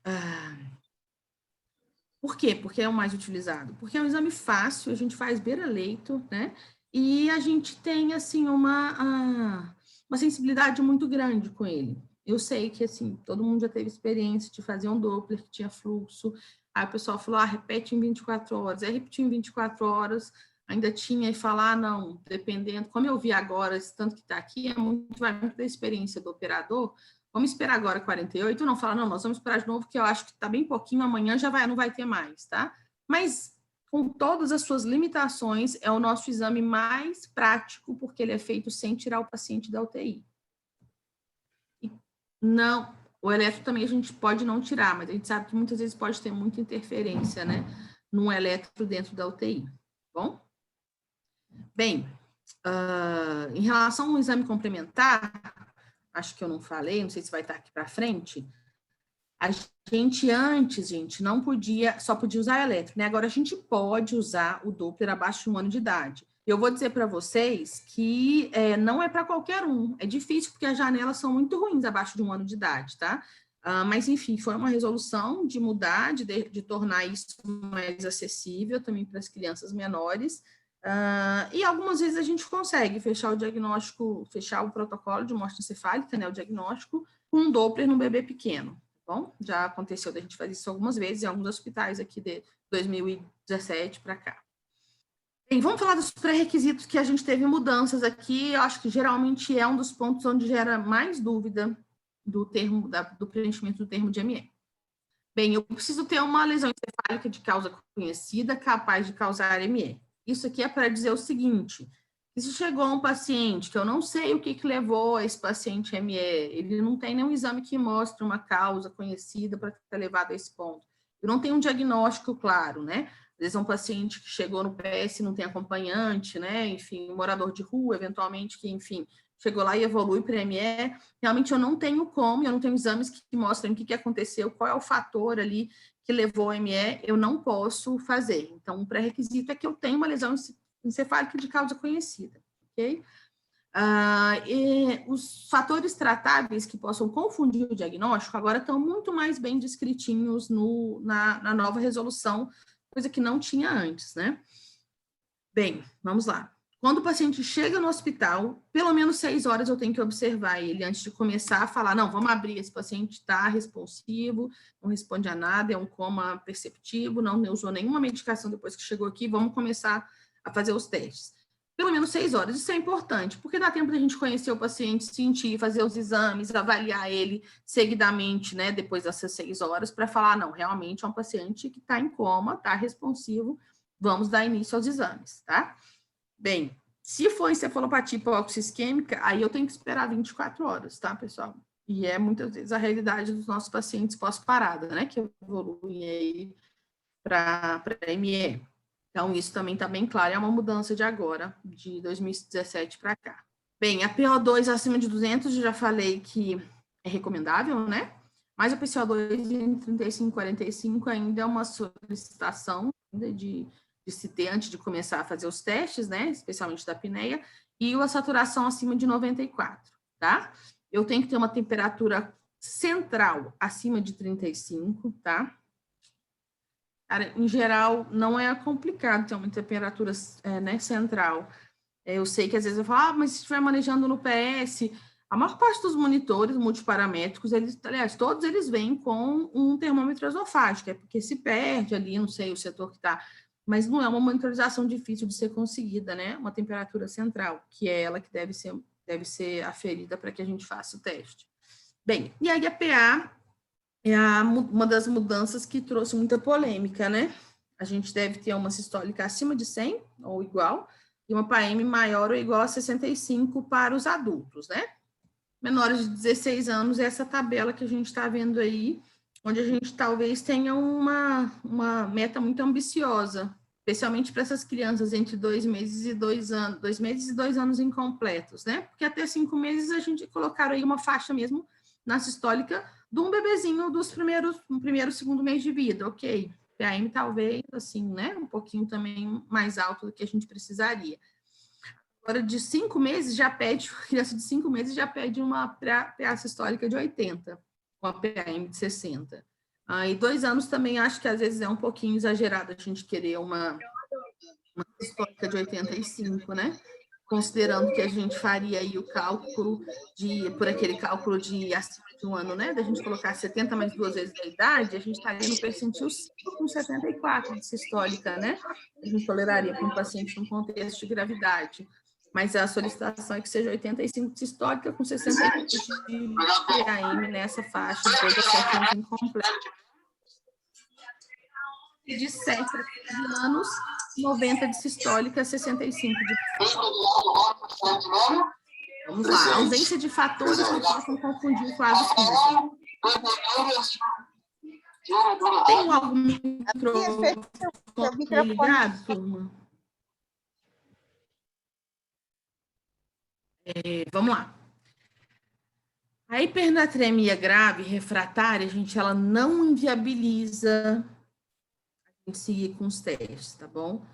Por quê? Porque é o mais utilizado? Porque é um exame fácil, a gente faz beira-leito, né? E a gente tem, assim, uma sensibilidade muito grande com ele. Eu sei que, assim, todo mundo já teve experiência de fazer um Doppler que tinha fluxo. Aí o pessoal falou, repete em 24 horas. Aí repetiu em 24 horas, ainda tinha e falar, não, dependendo, como eu vi agora, esse tanto que está aqui, vai muito da experiência do operador. Vamos esperar agora 48, não fala, não, nós vamos esperar de novo, que eu acho que está bem pouquinho, amanhã já não vai ter mais, tá? Mas, com todas as suas limitações, é o nosso exame mais prático, porque ele é feito sem tirar o paciente da UTI. E não, o eletro também a gente pode não tirar, mas a gente sabe que muitas vezes pode ter muita interferência, né, num eletro dentro da UTI, bom? Bem, em relação ao exame complementar, acho que eu não falei, não sei se vai estar aqui para frente, a gente antes, não podia, só podia usar eletro, né? Agora a gente pode usar o Doppler abaixo de 1 ano de idade. Eu vou dizer para vocês que não é para qualquer um, é difícil porque as janelas são muito ruins abaixo de 1 ano de idade, tá? Mas, enfim, foi uma resolução de mudar, de tornar isso mais acessível também para as crianças menores. E algumas vezes a gente consegue fechar o diagnóstico, fechar o protocolo de morte encefálica, né, o diagnóstico, com um Doppler no bebê pequeno. Tá bom? Já aconteceu da gente fazer isso algumas vezes em alguns hospitais aqui de 2017 para cá. Bem, vamos falar dos pré-requisitos que a gente teve mudanças aqui. Eu acho que geralmente é um dos pontos onde gera mais dúvida do preenchimento do termo de ME. Bem, eu preciso ter uma lesão encefálica de causa conhecida capaz de causar ME. Isso aqui é para dizer o seguinte: se chegou um paciente que eu não sei o que levou esse paciente ME, ele não tem nenhum exame que mostre uma causa conhecida para ter levado a esse ponto. Eu não tenho um diagnóstico claro, né? Às vezes é um paciente que chegou no PS e não tem acompanhante, né? Enfim, um morador de rua, eventualmente, que, enfim, chegou lá e evolui para ME. Realmente eu não tenho eu não tenho exames que mostrem o que aconteceu, qual é o fator ali que levou ao ME, eu não posso fazer. Então, o pré-requisito é que eu tenha uma lesão encefálica de causa conhecida, ok? E os fatores tratáveis que possam confundir o diagnóstico agora estão muito mais bem descritinhos na nova resolução, coisa que não tinha antes, né? Bem, vamos lá. Quando o paciente chega no hospital, pelo menos 6 horas eu tenho que observar ele antes de começar a falar, não, vamos abrir, esse paciente está responsivo, não responde a nada, é um coma perceptivo, não usou nenhuma medicação depois que chegou aqui, vamos começar a fazer os testes. Pelo menos 6 horas, isso é importante, porque dá tempo da gente conhecer o paciente, sentir, fazer os exames, avaliar ele seguidamente, né, depois dessas 6 horas, para falar, não, realmente é um paciente que está em coma, está responsivo, vamos dar início aos exames, tá? Bem, se for encefalopatia hipóxico-isquêmica, aí eu tenho que esperar 24 horas, tá, pessoal? E é muitas vezes a realidade dos nossos pacientes pós-parada, né, que evoluem aí para ME. Então, isso também está bem claro, é uma mudança de agora, de 2017 para cá. Bem, a PO2 acima de 200, eu já falei que é recomendável, né? Mas a PCO2 em 35 e 45 ainda é uma solicitação de se ter antes de começar a fazer os testes, né? Especialmente da apneia, e a saturação acima de 94, tá? Eu tenho que ter uma temperatura central acima de 35, tá? Cara, em geral, não é complicado ter uma temperatura né, central. Eu sei que às vezes eu falo, mas se estiver manejando no PS, a maior parte dos monitores multiparamétricos, aliás, todos eles vêm com um termômetro esofágico, é porque se perde ali, não sei o setor que está, mas não é uma monitorização difícil de ser conseguida, né? Uma temperatura central, que é ela que deve ser aferida para que a gente faça o teste. Bem, e aí a PA é uma das mudanças que trouxe muita polêmica, né? A gente deve ter uma sistólica acima de 100, ou igual, e uma PAM maior ou igual a 65 para os adultos, né? Menores de 16 anos, é essa tabela que a gente está vendo aí, onde a gente talvez tenha uma meta muito ambiciosa, especialmente para essas crianças entre 2 meses e 2 anos, 2 meses e 2 anos incompletos, né? Porque até 5 meses a gente colocaram aí uma faixa mesmo na sistólica de um bebezinho no primeiro, segundo mês de vida, ok. PAM talvez, assim, né, um pouquinho também mais alto do que a gente precisaria. Agora, de 5 meses já pede, criança de 5 meses já pede uma PA sistólica de 80, com a PAM de 60. E 2 anos também acho que às vezes é um pouquinho exagerado a gente querer uma sistólica de 85, né? Considerando que a gente faria aí o cálculo por aquele cálculo de acima de 1 ano, né? Da gente colocar 70 mais 2 vezes a idade, a gente estaria no percentil 5 com 74 de sistólica, né? A gente toleraria para um paciente num contexto de gravidade. Mas a solicitação é que seja 85 de sistólica com 68 de PAM nessa faixa, 2 a 7 anos incompleto. De 7 a 15 anos, 90 de sistólica, 65 de... Vamos lá, ausência de fatores que possam confundir o quadro clínico. Tem algum microfone ligado, turma? Vamos lá. A hipernatremia grave refratária, gente, ela não inviabiliza a gente seguir com os testes, tá bom?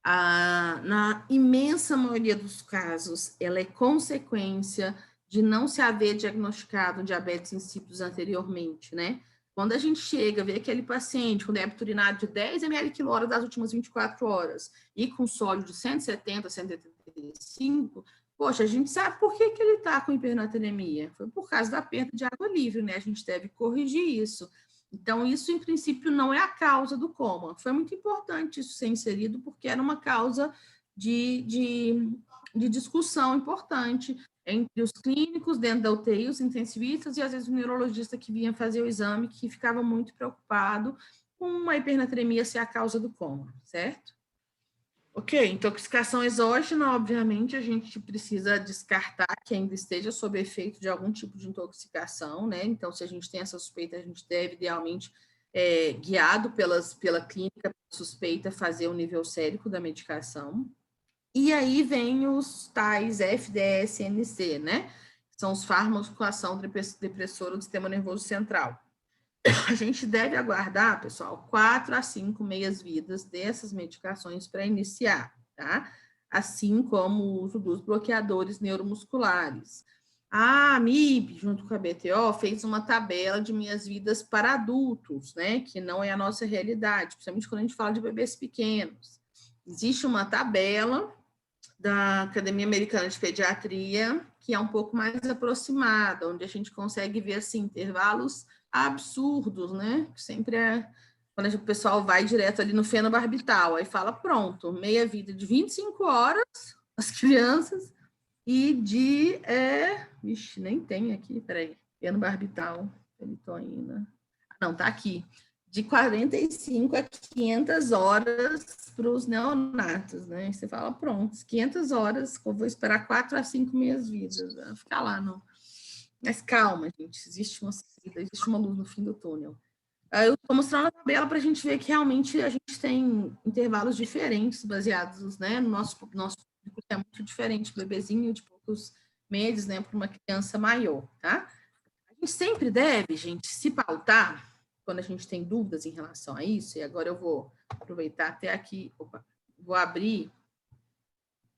Na imensa maioria dos casos, ela é consequência de não se haver diagnosticado diabetes insípidos anteriormente, né? Quando a gente chega, vê aquele paciente com débito urinário de 10 ml/hora das últimas 24 horas e com sódio de 170, 185, poxa, a gente sabe por que ele está com hipernatremia. Foi por causa da perda de água livre, né? A gente deve corrigir isso. Então, isso, em princípio, não é a causa do coma. Foi muito importante isso ser inserido, porque era uma causa de discussão importante entre os clínicos dentro da UTI, os intensivistas, e às vezes o neurologista que vinha fazer o exame, que ficava muito preocupado com uma hipernatremia ser a causa do coma, certo? Ok, intoxicação exógena, obviamente, a gente precisa descartar que ainda esteja sob efeito de algum tipo de intoxicação, né? Então, se a gente tem essa suspeita, a gente deve, idealmente, guiado pela clínica suspeita, fazer o nível sérico da medicação. E aí vem os tais FDS-NC, né? São os fármacos com ação depressora do sistema nervoso central. A gente deve aguardar, pessoal, 4 a 5 meias-vidas dessas medicações para iniciar, tá? Assim como o uso dos bloqueadores neuromusculares. A AMIB, junto com a BTO, fez uma tabela de meias-vidas para adultos, né? Que não é a nossa realidade, principalmente quando a gente fala de bebês pequenos. Existe uma tabela da Academia Americana de Pediatria, que é um pouco mais aproximada, onde a gente consegue ver, assim, intervalos absurdos, né? Sempre quando o pessoal vai direto ali no fenobarbital, aí fala, pronto, meia-vida de 25 horas, as crianças, e de, vixe, nem tem aqui, peraí, fenobarbital, fenitoína, não, tá aqui, de 45 a 500 horas para os neonatos, né? Você fala, pronto, 500 horas, eu vou esperar 4 a 5 meias-vidas, vai ficar lá, não. Mas calma, gente, existe uma luz no fim do túnel. Eu estou mostrando a tabela para a gente ver que realmente a gente tem intervalos diferentes, baseados, né, no nosso público, que é muito diferente, bebezinho de poucos meses, né, para uma criança maior, tá? A gente sempre deve, gente, se pautar quando a gente tem dúvidas em relação a isso, e agora eu vou aproveitar até aqui, vou abrir,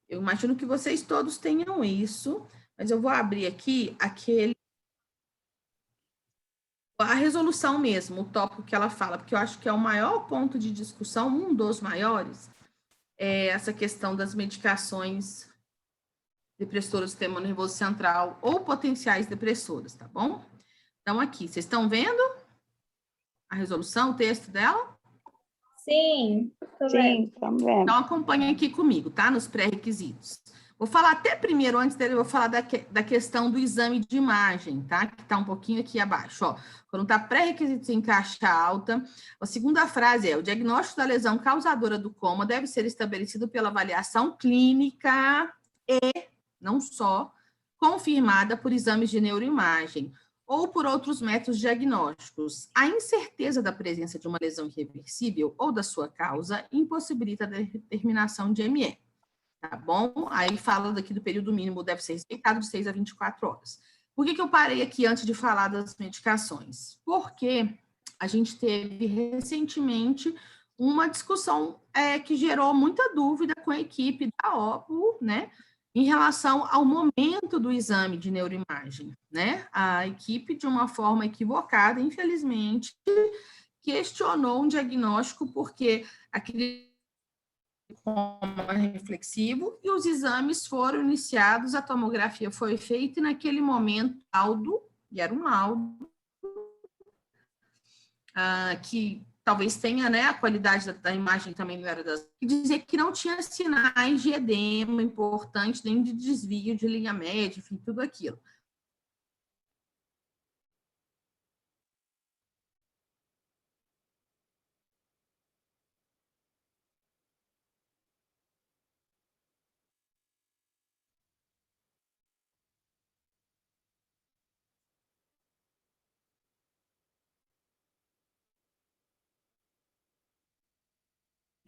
eu imagino que vocês todos tenham isso, mas eu vou abrir aqui a resolução mesmo, o tópico que ela fala, porque eu acho que é o maior ponto de discussão, um dos maiores, é essa questão das medicações depressoras do sistema nervoso central ou potenciais depressoras, tá bom? Então, aqui, vocês estão vendo a resolução, o texto dela? Sim, tô vendo. Sim, estamos vendo. Então, acompanha aqui comigo, tá? Nos pré-requisitos. Vou falar até primeiro, antes dele, eu vou falar da questão do exame de imagem, tá? Que tá um pouquinho aqui abaixo, ó. Quando tá pré-requisitos em caixa alta, a segunda frase é: o diagnóstico da lesão causadora do coma deve ser estabelecido pela avaliação clínica e, não só, confirmada por exames de neuroimagem ou por outros métodos diagnósticos. A incerteza da presença de uma lesão irreversível ou da sua causa impossibilita a determinação de ME, tá bom? Aí fala daqui do período mínimo, deve ser respeitado de 6 a 24 horas. Por que eu parei aqui antes de falar das medicações? Porque a gente teve recentemente uma discussão que gerou muita dúvida com a equipe da OPO, né? Em relação ao momento do exame de neuroimagem, né? A equipe, de uma forma equivocada, infelizmente, questionou um diagnóstico porque aquele coma reflexivo e os exames foram iniciados, a tomografia foi feita e naquele momento, e era um laudo, que talvez tenha, né, a qualidade da imagem também não era das... E dizer que não tinha sinais de edema importante, nem de desvio de linha média, enfim, tudo aquilo.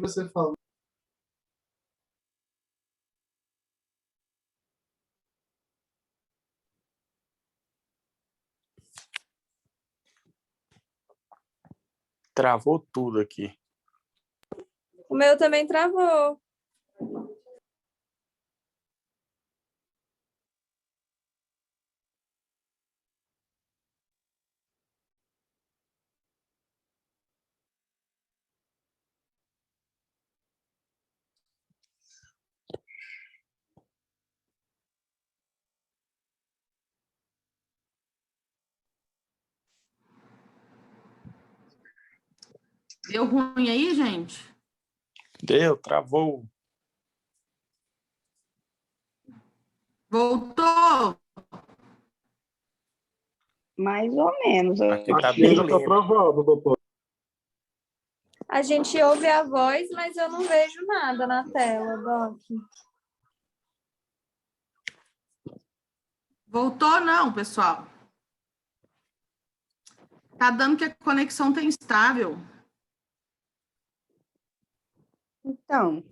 Você fala. Travou tudo aqui. O meu também travou. Deu ruim aí, gente? Deu, travou. Voltou? Mais ou menos. Aqui tá Aqui bem tá lento. travado, doutor. A gente ouve a voz, mas eu não vejo nada na tela, Doc. Voltou não, pessoal. Tá dando que a conexão tá instável. Então,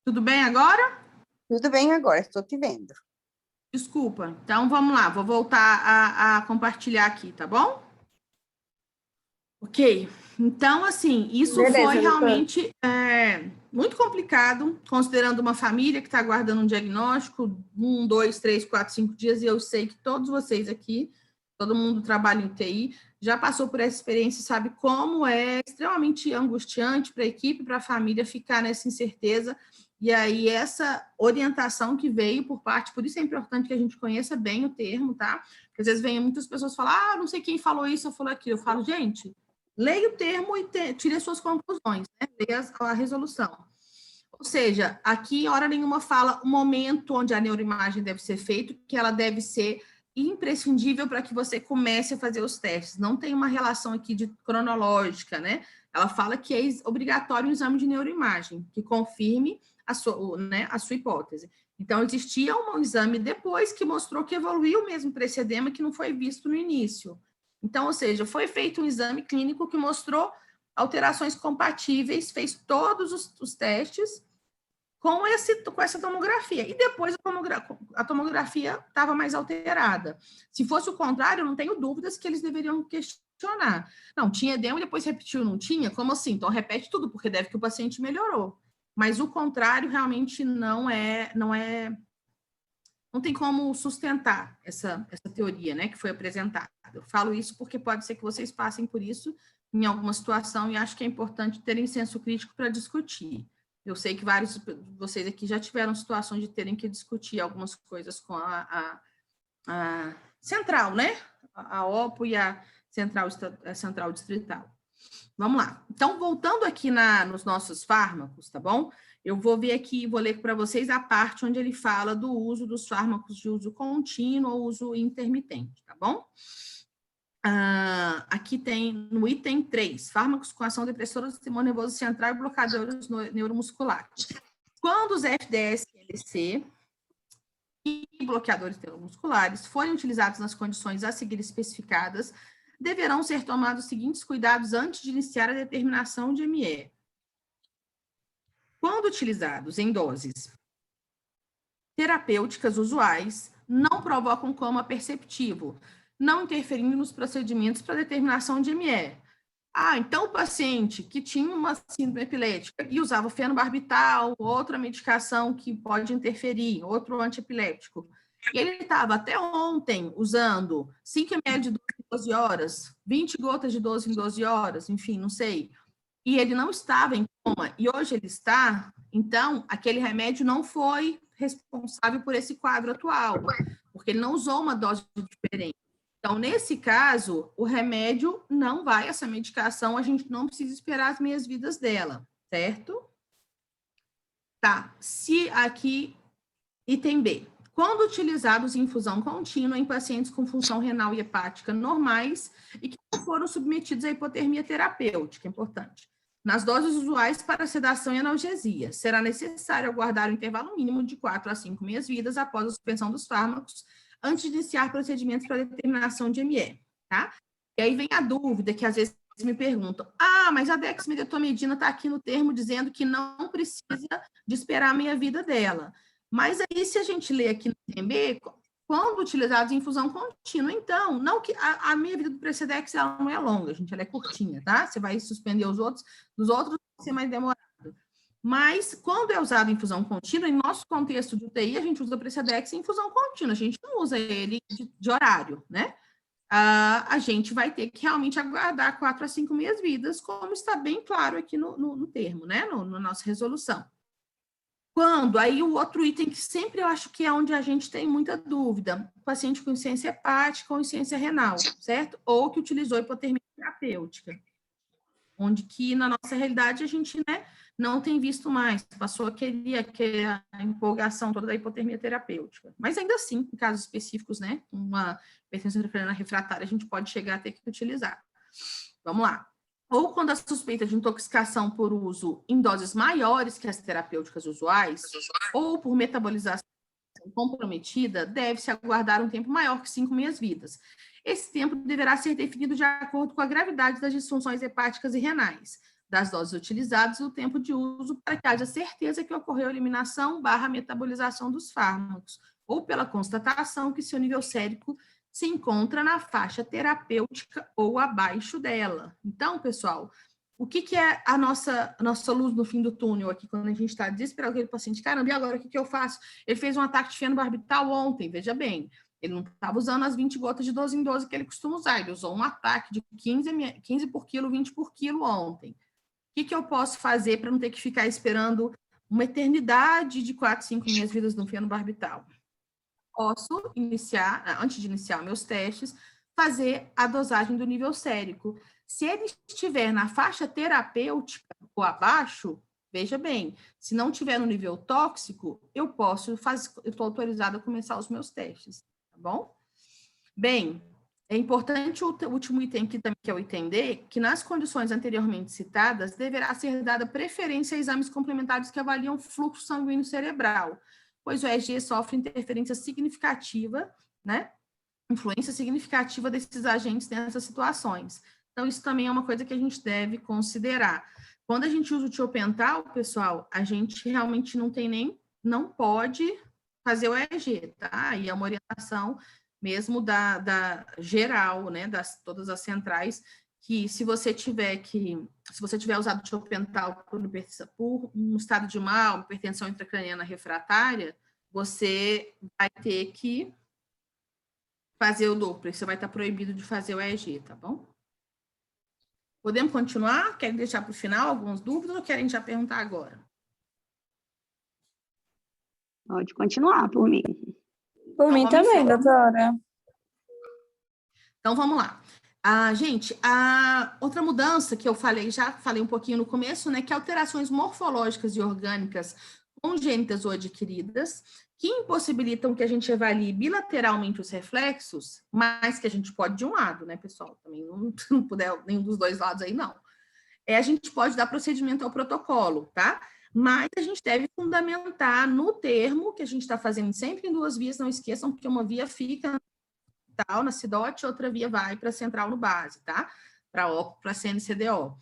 Tudo bem agora? tudo bem agora, estou te vendo. Desculpa. Então, vamos lá. Vou voltar a compartilhar aqui, tá bom? Ok. Então, assim, isso Beleza, foi doutora. realmente muito complicado, considerando uma família que está aguardando um diagnóstico, 1, 2, 3, 4, 5 dias, e eu sei que todos vocês aqui, todo mundo trabalha em TI, já passou por essa experiência, sabe como é extremamente angustiante para a equipe, para a família ficar nessa incerteza. E aí, essa orientação que veio por parte, por isso é importante que a gente conheça bem o termo, tá? Porque às vezes vem muitas pessoas falar, não sei quem falou isso ou falou aquilo. Eu falo, gente, leia o termo e tire as suas conclusões, né? Leia a resolução. Ou seja, aqui, em hora nenhuma, fala o momento onde a neuroimagem deve ser feita, que ela deve ser imprescindível para que você comece a fazer os testes. Não tem uma relação aqui de cronológica, né? Ela fala que é obrigatório um exame de neuroimagem, que confirme a sua hipótese. Então, existia um exame depois que mostrou que evoluiu mesmo para esse edema que não foi visto no início. Então, ou seja, foi feito um exame clínico que mostrou alterações compatíveis, fez todos os testes com essa tomografia. E depois a tomografia estava mais alterada. Se fosse o contrário, eu não tenho dúvidas que eles deveriam questionar. Não, tinha edema e depois repetiu, não tinha? Como assim? Então, repete tudo, porque deve que o paciente melhorou. Mas o contrário realmente não tem como sustentar essa teoria, né, que foi apresentada. Eu falo isso porque pode ser que vocês passem por isso em alguma situação e acho que é importante terem senso crítico para discutir. Eu sei que vários de vocês aqui já tiveram situação de terem que discutir algumas coisas com a central, né, a OPO e a central distrital. Vamos lá. Então, voltando aqui nos nossos fármacos, tá bom? Eu vou ver aqui, vou ler para vocês a parte onde ele fala do uso dos fármacos de uso contínuo ou uso intermitente, tá bom? Aqui tem, no item 3, fármacos com ação depressora do sistema nervoso central e bloqueadores neuromusculares. Quando os FDS-LC e bloqueadores neuromusculares forem utilizados nas condições a seguir especificadas, deverão ser tomados os seguintes cuidados antes de iniciar a determinação de ME. Quando utilizados em doses terapêuticas usuais, não provocam coma perceptivo, não interferindo nos procedimentos para determinação de ME. Então o paciente que tinha uma síndrome epilética e usava fenobarbital, outra medicação que pode interferir, outro antiepiléptico, e ele estava até ontem usando 5 ml de 12 em 12 horas, 20 gotas de 12 em 12 horas, enfim, não sei, e ele não estava em coma, e hoje ele está, então, aquele remédio não foi responsável por esse quadro atual, porque ele não usou uma dose diferente. Então, nesse caso, o remédio não vai, essa medicação, a gente não precisa esperar as meias-vidas dela, certo? Tá, se aqui, item B. Quando utilizados em infusão contínua em pacientes com função renal e hepática normais e que não foram submetidos à hipotermia terapêutica, importante. Nas doses usuais para sedação e analgesia, será necessário aguardar um intervalo mínimo de 4 a 5 meias-vidas após a suspensão dos fármacos, antes de iniciar procedimentos para determinação de ME, tá? E aí vem a dúvida que às vezes me perguntam, mas a dexmedetomidina está aqui no termo dizendo que não precisa de esperar a meia-vida dela. Mas aí, se a gente lê aqui no TMB, quando utilizados em infusão contínua, então, não que a meia-vida do Precedex ela não é longa, gente, ela é curtinha, tá? Você vai suspender os outros, dos outros vai ser mais demorado. Mas, quando é usado em infusão contínua, em nosso contexto de UTI, a gente usa o Precedex em infusão contínua, a gente não usa ele de horário, né? A gente vai ter que realmente aguardar 4 a 5 meias-vidas, como está bem claro aqui no termo, né? Na nossa resolução. Quando? Aí o outro item que sempre eu acho que é onde a gente tem muita dúvida, o paciente com insuficiência hepática ou insuficiência renal, certo? Ou que utilizou hipotermia terapêutica, onde que na nossa realidade a gente, né, não tem visto mais, passou a empolgação toda da hipotermia terapêutica. Mas ainda assim, em casos específicos, né, uma hipertensão intracraniana refratária, a gente pode chegar a ter que utilizar. Vamos lá. Ou quando a suspeita de intoxicação por uso em doses maiores que as terapêuticas usuais, ou por metabolização comprometida, deve-se aguardar um tempo maior que 5 meia-vidas. Esse tempo deverá ser definido de acordo com a gravidade das disfunções hepáticas e renais, das doses utilizadas e o tempo de uso, para que haja certeza que ocorreu a eliminação / metabolização dos fármacos, ou pela constatação que seu nível sérico se encontra na faixa terapêutica ou abaixo dela. Então, pessoal, o que é a nossa luz no fim do túnel aqui, quando a gente está desesperado com aquele paciente? Caramba, e agora o que eu faço? Ele fez um ataque de fenobarbital ontem, veja bem, ele não estava usando as 20 gotas de 12 em 12 que ele costuma usar, ele usou um ataque de 15 por quilo, 20 por quilo ontem. O que eu posso fazer para não ter que ficar esperando uma eternidade de 4, 5 meia-vidas no fenobarbital? Posso iniciar, antes de iniciar meus testes, fazer a dosagem do nível sérico. Se ele estiver na faixa terapêutica ou abaixo, veja bem, se não estiver no nível tóxico, eu estou autorizada a começar os meus testes, tá bom? Bem, é importante o último item aqui também, que é o item D, que nas condições anteriormente citadas, deverá ser dada preferência a exames complementares que avaliam fluxo sanguíneo cerebral, pois o EEG sofre interferência significativa, né? Influência significativa desses agentes nessas situações. Então, isso também é uma coisa que a gente deve considerar. Quando a gente usa o tiopental, pessoal, a gente realmente não pode fazer o EEG, tá? E é uma orientação mesmo da geral, né? Todas as centrais, que se você tiver usado o tiopental por um estado de mal, hipertensão intracraniana refratária, você vai ter que fazer o Doppler, você vai estar proibido de fazer o EEG, tá bom? Podemos continuar? Querem deixar para o final algumas dúvidas ou querem já perguntar agora? Pode continuar, por mim. Por mim também, doutora. Então, vamos lá. Gente, a outra mudança que eu já falei um pouquinho no começo, né, que alterações morfológicas e orgânicas congênitas ou adquiridas, que impossibilitam que a gente avalie bilateralmente os reflexos, mas que a gente pode de um lado, né, pessoal? Também não puder nenhum dos dois lados aí, não. A gente pode dar procedimento ao protocolo, tá? Mas a gente deve fundamentar no termo, que a gente está fazendo sempre em 2 vias, não esqueçam, porque uma via fica na CIDOT, outra via vai para a central no base, tá? Para CNCDO.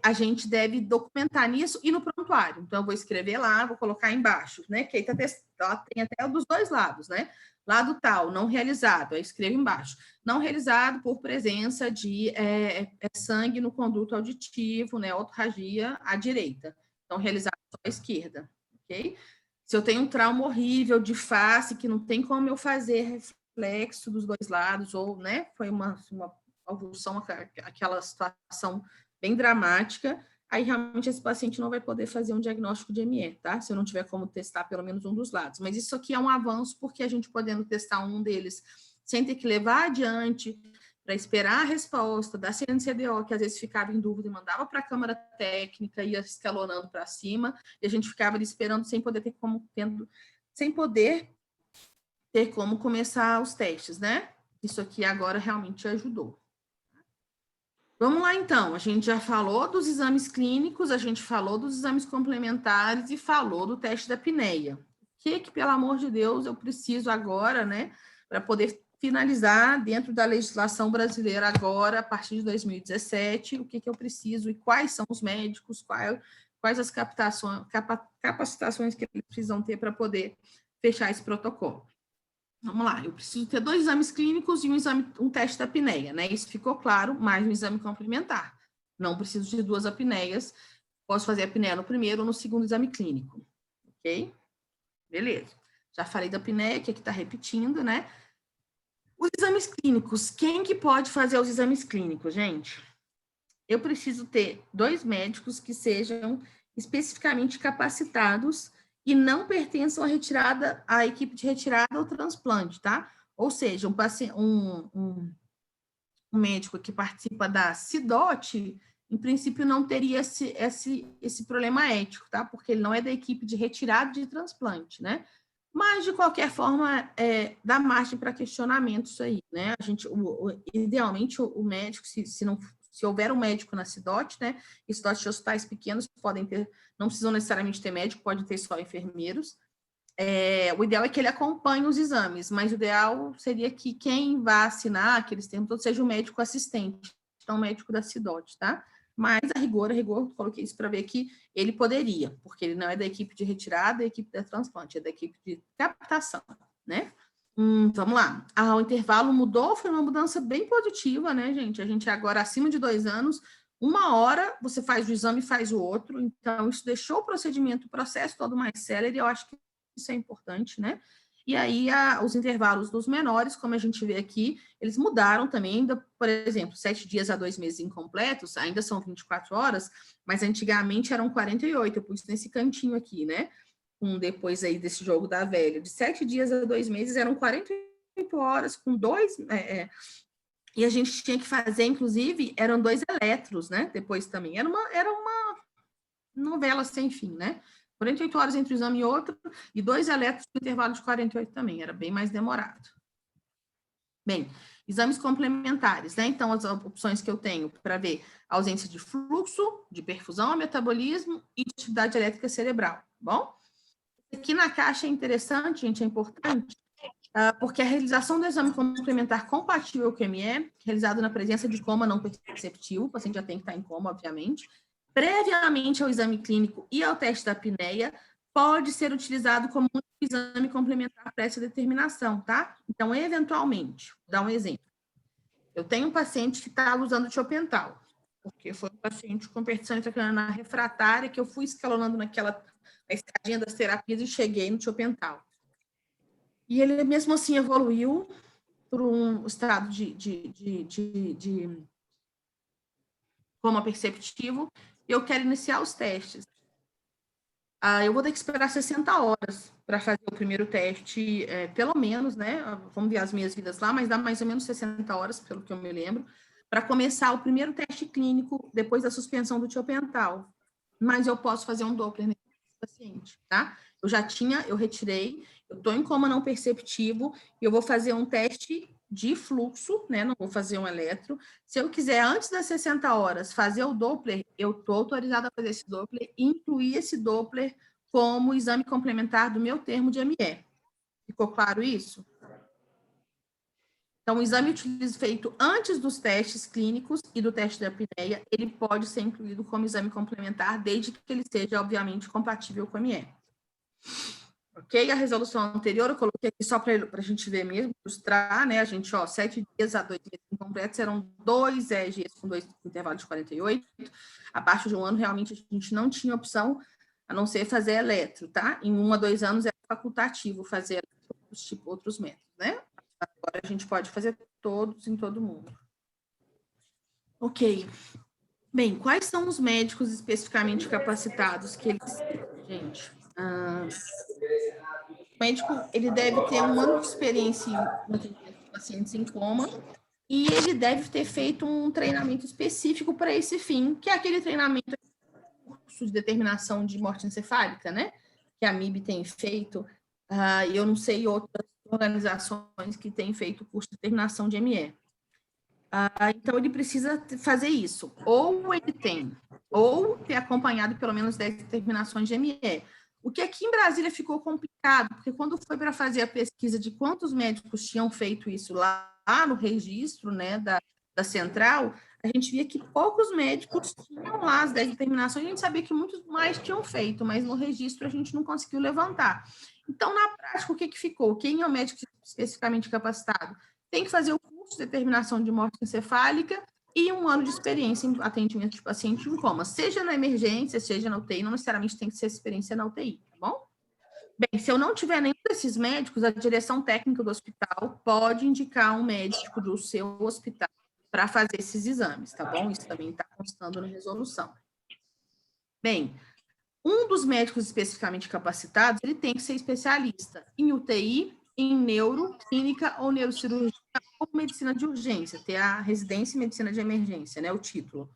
A gente deve documentar nisso e no prontuário. Então, eu vou escrever lá, vou colocar embaixo, né? Que aí tem até dos dois lados, né? Lado tal, não realizado, aí escrevo embaixo. Não realizado por presença de sangue no conduto auditivo, né? Otorragia à direita. Então, realizado só à esquerda, ok? Se eu tenho um trauma horrível de face, que não tem como eu fazer reflexo dos dois lados, ou, né? Foi uma avulsão, aquela situação bem dramática, aí realmente esse paciente não vai poder fazer um diagnóstico de ME, tá? Se eu não tiver como testar pelo menos um dos lados. Mas isso aqui é um avanço, porque a gente podendo testar um deles sem ter que levar adiante para esperar a resposta da CNCDO, que às vezes ficava em dúvida e mandava para a Câmara Técnica, ia escalonando para cima, e a gente ficava ali esperando sem poder ter como começar os testes, né? Isso aqui agora realmente ajudou. Vamos lá, então. A gente já falou dos exames clínicos, a gente falou dos exames complementares e falou do teste da apneia. O que, pelo amor de Deus, eu preciso agora, né, para poder finalizar dentro da legislação brasileira agora, a partir de 2017, o que eu preciso e quais são os médicos, quais as capacitações que eles precisam ter para poder fechar esse protocolo. Vamos lá, eu preciso ter 2 exames clínicos e um teste da apneia, né? Isso ficou claro, mais um exame complementar. Não preciso de 2 apneias, posso fazer a apneia no primeiro ou no segundo exame clínico, ok? Beleza. Já falei da apneia, que aqui está repetindo, né? Os exames clínicos, quem que pode fazer os exames clínicos, gente? Eu preciso ter 2 médicos que sejam especificamente capacitados e não pertençam à equipe de retirada ou transplante, tá? Ou seja, um médico que participa da CIDOT, em princípio, não teria esse problema ético, tá? Porque ele não é da equipe de retirada de transplante, né? Mas, de qualquer forma, dá margem para questionamento isso aí, né? Idealmente, o médico, se houver um médico na CIDOT, né? E CIDOT de hospitais pequenos podem ter, não precisam necessariamente ter médico, pode ter só enfermeiros. O ideal é que ele acompanhe os exames, mas o ideal seria que quem vá assinar aqueles termos todos seja o médico assistente, então o médico da CIDOT, tá? Mas, a rigor, coloquei isso para ver que ele poderia, porque ele não é da equipe de retirada, da equipe de transplante, é da equipe de captação, né? Vamos lá. O intervalo mudou, foi uma mudança bem positiva, né, gente? A gente agora, acima de 2 anos, 1 hora você faz o exame e faz o outro, então isso deixou o processo todo mais célere, eu acho que isso é importante, né? E aí, os intervalos dos menores, como a gente vê aqui, eles mudaram também, ainda, por exemplo, 7 dias a 2 meses incompletos, ainda são 24 horas, mas antigamente eram 48, eu pus nesse cantinho aqui, né? Depois aí desse jogo da velha, de 7 dias a 2 meses eram 48 horas, com 2... e a gente tinha que fazer, inclusive, eram 2 eletros, né? Depois também, era uma novela sem fim, né? 48 horas entre um exame e outro, e 2 eletros no intervalo de 48 também, era bem mais demorado. Bem, exames complementares, né? Então, as opções que eu tenho para ver ausência de fluxo, de perfusão, metabolismo e de atividade elétrica cerebral, bom? Aqui na caixa é interessante, gente, é importante, porque a realização do exame complementar compatível com o ME, realizado na presença de coma não perceptível, o paciente já tem que estar em coma, obviamente, previamente ao exame clínico e ao teste da apneia, pode ser utilizado como um exame complementar para essa determinação, tá? Então, eventualmente, vou dar um exemplo. Eu tenho um paciente que está usando tiopental, porque foi um paciente com perdição intracraniana refratária que eu fui escalonando na escadinha das terapias e cheguei no tiopental. E ele, mesmo assim, evoluiu por um estado de coma perceptivo, e eu quero iniciar os testes. Eu vou ter que esperar 60 horas para fazer o primeiro teste, pelo menos, né? Vamos ver as minhas vidas lá, mas dá mais ou menos 60 horas, pelo que eu me lembro, para começar o primeiro teste clínico depois da suspensão do tiopental. Mas eu posso fazer um Doppler nesse paciente, tá? Eu retirei, eu estou em coma não perceptivo, e eu vou fazer um teste de fluxo, né? Não vou fazer um eletro. Se eu quiser, antes das 60 horas, fazer o Doppler, eu estou autorizada a fazer esse Doppler e incluir esse Doppler como exame complementar do meu termo de ME. Ficou claro isso? Então, o exame feito antes dos testes clínicos e do teste da apneia, ele pode ser incluído como exame complementar, desde que ele seja, obviamente, compatível com o ME. Ok? A resolução anterior eu coloquei aqui só para a gente ver mesmo, ilustrar, né? A gente, 7 dias a 2 meses incompletos, eram 2 EEGs com 2 intervalos de 48. Abaixo de 1 ano, realmente, a gente não tinha opção, a não ser fazer eletro, tá? Em 1 a 2 anos é facultativo fazer outros métodos, né? Agora a gente pode fazer todos em todo mundo. Ok. Bem, quais são os médicos especificamente capacitados que eles têm, gente? O médico, ele deve ter 1 ano de experiência no atendimento de pacientes em coma e ele deve ter feito um treinamento específico para esse fim, que é aquele treinamento curso de determinação de morte encefálica, né? Que a MIB tem feito, e eu não sei outras organizações que têm feito curso de determinação de ME. Então, ele precisa fazer isso. Ou ele tem, ou ter acompanhado pelo menos 10 determinações de ME. O que aqui em Brasília ficou complicado, porque quando foi para fazer a pesquisa de quantos médicos tinham feito isso lá no registro, né, da central, a gente via que poucos médicos tinham lá as 10 determinações, a gente sabia que muitos mais tinham feito, mas no registro a gente não conseguiu levantar. Então, na prática, o que ficou? Quem é o médico especificamente capacitado? Tem que fazer o curso de determinação de morte encefálica e 1 ano de experiência em atendimento de paciente em coma, seja na emergência, seja na UTI, não necessariamente tem que ser experiência na UTI, tá bom? Bem, se eu não tiver nenhum desses médicos, a direção técnica do hospital pode indicar um médico do seu hospital para fazer esses exames, tá bom? Isso também está constando na resolução. Bem, Um dos médicos especificamente capacitados, ele tem que ser especialista em UTI, em neuroclínica ou neurocirurgia ou medicina de urgência, ter a residência em medicina de emergência, né, o título.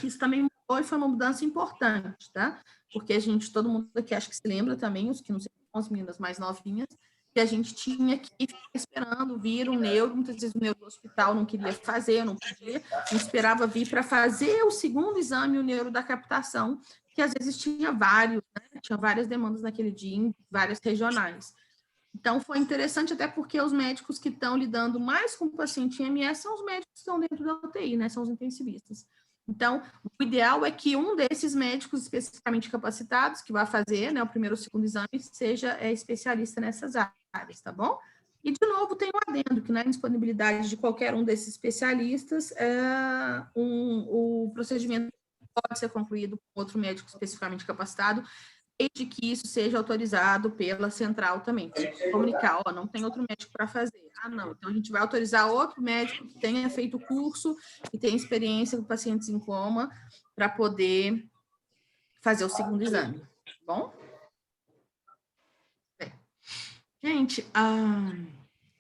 Isso também mudou e foi uma mudança importante, tá? Porque todo mundo aqui acho que se lembra também, os que não sei, as meninas mais novinhas, que a gente tinha que ficar esperando vir um neuro, muitas vezes o neuro do hospital não queria fazer, não podia, não esperava vir para fazer o segundo exame, o neuro da captação, que às vezes tinha vários, né? Tinha várias demandas naquele dia, em várias regionais. Então, foi interessante até porque os médicos que estão lidando mais com o paciente em MS são os médicos que estão dentro da UTI, né? São os intensivistas. Então, o ideal é que um desses médicos especificamente capacitados, que vai fazer, né, o primeiro ou segundo exame, seja especialista nessas áreas, tá bom? E, de novo, tem um adendo, que na disponibilidade de qualquer um desses especialistas, o procedimento pode ser concluído com outro médico especificamente capacitado, desde que isso seja autorizado pela central também. Comunicar, não tem outro médico para fazer. Não, então a gente vai autorizar outro médico que tenha feito o curso, que tenha experiência com pacientes em coma, para poder fazer o segundo exame, tá bom? Gente,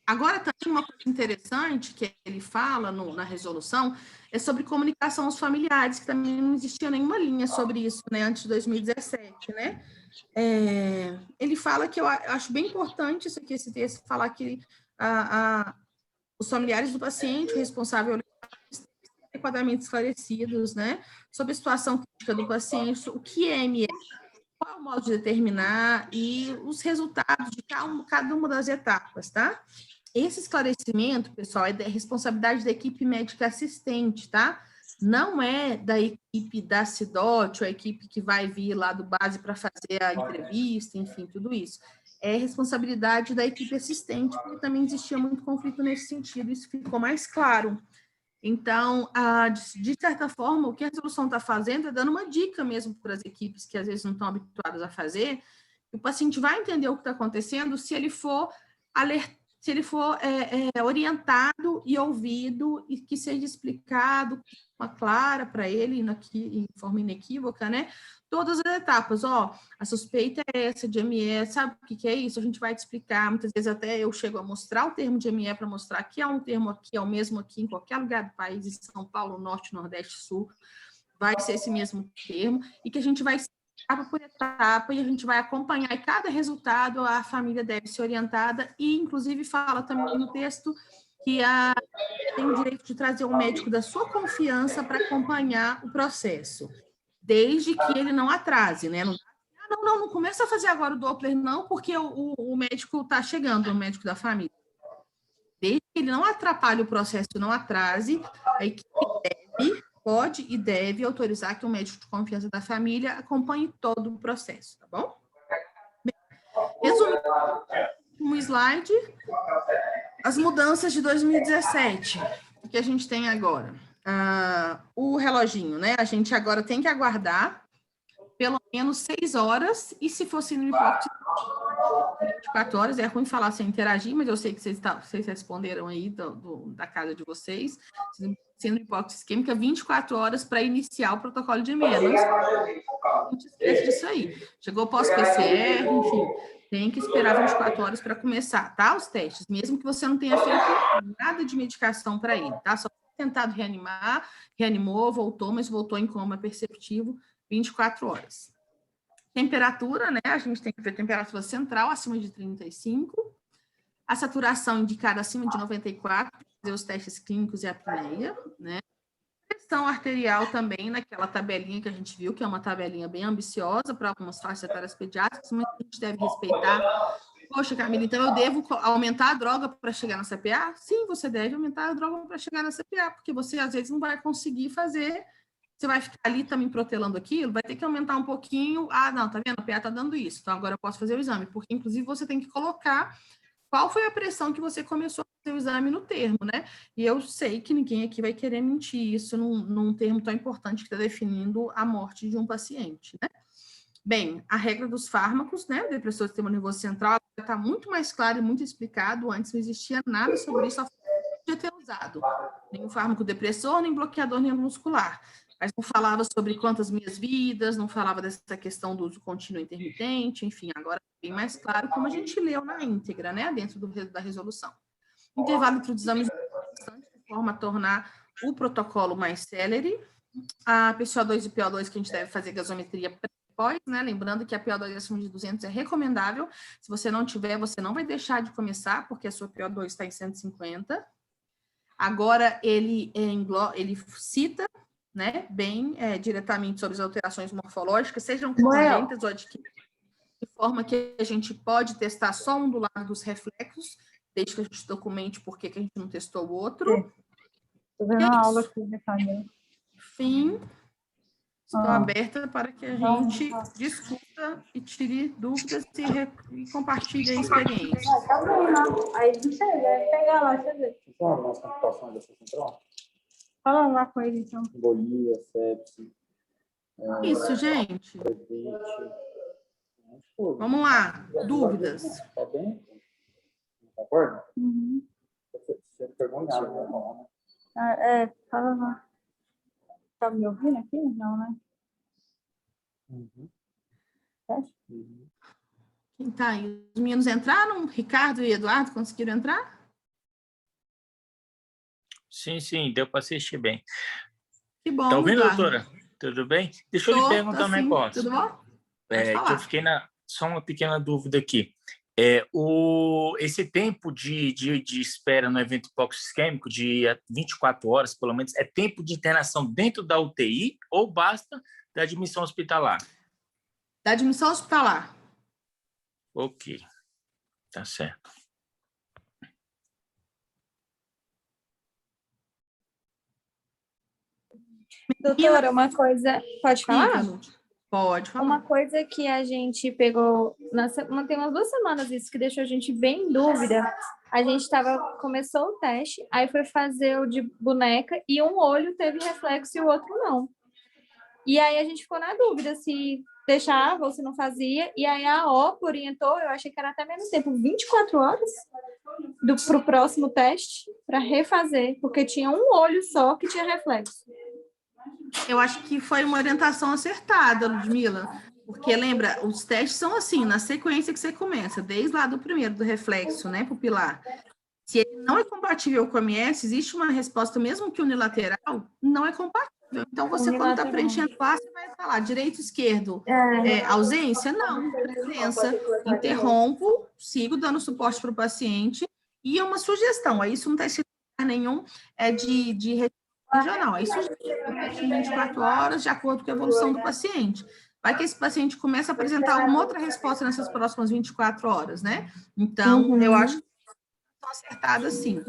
agora também uma coisa interessante que ele fala na resolução é sobre comunicação aos familiares, que também não existia nenhuma linha sobre isso, né, antes de 2017, né? Ele fala que eu acho bem importante isso aqui, esse texto, falar que os familiares do paciente, o responsável, adequadamente esclarecidos, né, sobre a situação crítica do paciente, o que é MS, qual é o modo de determinar e os resultados de cada uma das etapas, tá? Esse esclarecimento, pessoal, é da responsabilidade da equipe médica assistente, tá? Não é da equipe da CIDOT, ou a equipe que vai vir lá do base para fazer a entrevista, enfim, tudo isso. É responsabilidade da equipe assistente, porque também existia muito conflito nesse sentido, isso ficou mais claro. Então, de certa forma, o que a resolução está fazendo é dando uma dica mesmo para as equipes que às vezes não estão habituadas a fazer, o paciente vai entender o que está acontecendo se ele for orientado e ouvido e que seja explicado de forma clara para ele, em forma inequívoca, né? Todas as etapas, a suspeita é essa de ME, sabe o que é isso? A gente vai te explicar, muitas vezes até eu chego a mostrar o termo de ME para mostrar que é um termo aqui, é o mesmo aqui em qualquer lugar do país, em São Paulo, Norte, Nordeste, Sul, vai ser esse mesmo termo, e que a gente vai etapa por etapa, e a gente vai acompanhar, e cada resultado a família deve ser orientada, e inclusive fala também no texto que tem o direito de trazer um médico da sua confiança para acompanhar o processo, desde que ele não atrase, né? Não começa a fazer agora o Doppler, não, porque o médico está chegando, o médico da família. Desde que ele não atrapalhe o processo, não atrase, a equipe pode e deve autorizar que o médico de confiança da família acompanhe todo o processo, tá bom? Resumindo, um slide, as mudanças de 2017, o que a gente tem agora? O reloginho, né? A gente agora tem que aguardar pelo menos 6 horas, e se fosse no hipótese 24 horas, é ruim falar sem interagir, mas eu sei que vocês responderam aí da casa de vocês, sendo hipótese isquêmica, 24 horas para iniciar o protocolo de EMEA. Não se esqueça disso aí. Chegou pós-PCR, enfim, tem que esperar 24 horas para começar, tá? Os testes, mesmo que você não tenha feito nada de medicação para ele, tá? Só tentado reanimar, reanimou, voltou, mas voltou em coma perceptivo 24 horas. Temperatura, né? A gente tem que ver temperatura central acima de 35, a saturação indicada acima de 94, fazer os testes clínicos e a apneia, né? Pressão arterial também, naquela tabelinha que a gente viu, que é uma tabelinha bem ambiciosa para algumas faixas etárias pediátricas, mas a gente deve respeitar. Poxa, Camila, então eu devo aumentar a droga para chegar na CPA? Sim, você deve aumentar a droga para chegar na CPA, porque você às vezes não vai conseguir fazer, você vai ficar ali também protelando aquilo, vai ter que aumentar um pouquinho. Não, tá vendo? A PA tá dando isso, então agora eu posso fazer o exame, porque inclusive você tem que colocar qual foi a pressão que você começou a fazer o exame no termo, né? E eu sei que ninguém aqui vai querer mentir isso num termo tão importante que está definindo a morte de um paciente, né? Bem, a regra dos fármacos, né? O depressor do sistema nervoso central está muito mais claro e muito explicado. Antes não existia nada sobre isso, só podia ter usado. Nem o fármaco depressor, nem bloqueador neuromuscular. mas não falava sobre quantas minhas vidas, não falava dessa questão do uso contínuo intermitente, enfim, agora é bem mais claro como a gente leu na íntegra, né, dentro da resolução. Intervalo entre os exames de forma a tornar o protocolo mais célere. A PCO2 e PO2 que a gente deve fazer gasometria pré-pós, né? Lembrando que a PO2 acima de 200 é recomendável. Se você não tiver, você não vai deixar de começar, porque a sua PO2 está em 150. Agora, ele cita, né, bem diretamente sobre as alterações morfológicas, sejam congênitas ou adquiridas, de forma que a gente pode testar só um do lado dos reflexos, desde que a gente documente por que a gente não testou o outro. Estou vendo a aula aqui, Ricardo. Fim. Estou aberta para que a gente discuta e tire dúvidas e compartilhe a experiência. Tá bom, não. Aí não sei, deve pegar lá, deixa eu ver. Então, as computações dessa central? Fala lá com ele, então. Embolia, sepse. Isso, gente. Vamos lá. Dúvidas? Tá bem? Concorda? Uhum. Você pergunta, eu vou falar, né? Fala lá. Tá me ouvindo aqui? Não, né? Quem tá aí? Os meninos entraram? Ricardo e Eduardo conseguiram entrar? Sim, deu para assistir bem. Que bom, Tá ouvindo, Eduardo. doutora? Tudo bem? Deixa eu lhe perguntar um negócio. Tudo bom? Que eu fiquei só uma pequena dúvida aqui. Esse tempo de espera no evento hipoxisquêmico de 24 horas, pelo menos, é tempo de internação dentro da UTI ou basta da admissão hospitalar? Da admissão hospitalar. Ok, tá certo. Doutora, uma coisa... Pode falar? Pode falar. Uma coisa que a gente pegou, tem umas 2 semanas isso, que deixou a gente bem em dúvida. A gente começou o teste, aí foi fazer o de boneca e um olho teve reflexo e o outro não. E aí a gente ficou na dúvida se deixava ou se não fazia. E aí a OPA orientou, eu achei que era até menos tempo, 24 horas para o próximo teste, para refazer, porque tinha um olho só que tinha reflexo. Eu acho que foi uma orientação acertada, Ludmila, porque lembra, os testes são assim, na sequência que você começa, desde lá do primeiro, do reflexo, né, pupilar. Se ele não é compatível com o MS, existe uma resposta, mesmo que unilateral, não é compatível. Então, você, quando está preenchendo lá, você vai falar direito, esquerdo, ausência? Não, presença. Interrompo, sigo dando suporte para o paciente, e é uma sugestão, aí isso não está escrito nenhum de regional, aí sugestão 24 horas, de acordo com a evolução do paciente. Vai que esse paciente começa a apresentar alguma outra resposta nessas próximas 24 horas, né? Então, eu acho que estão acertadas, sim.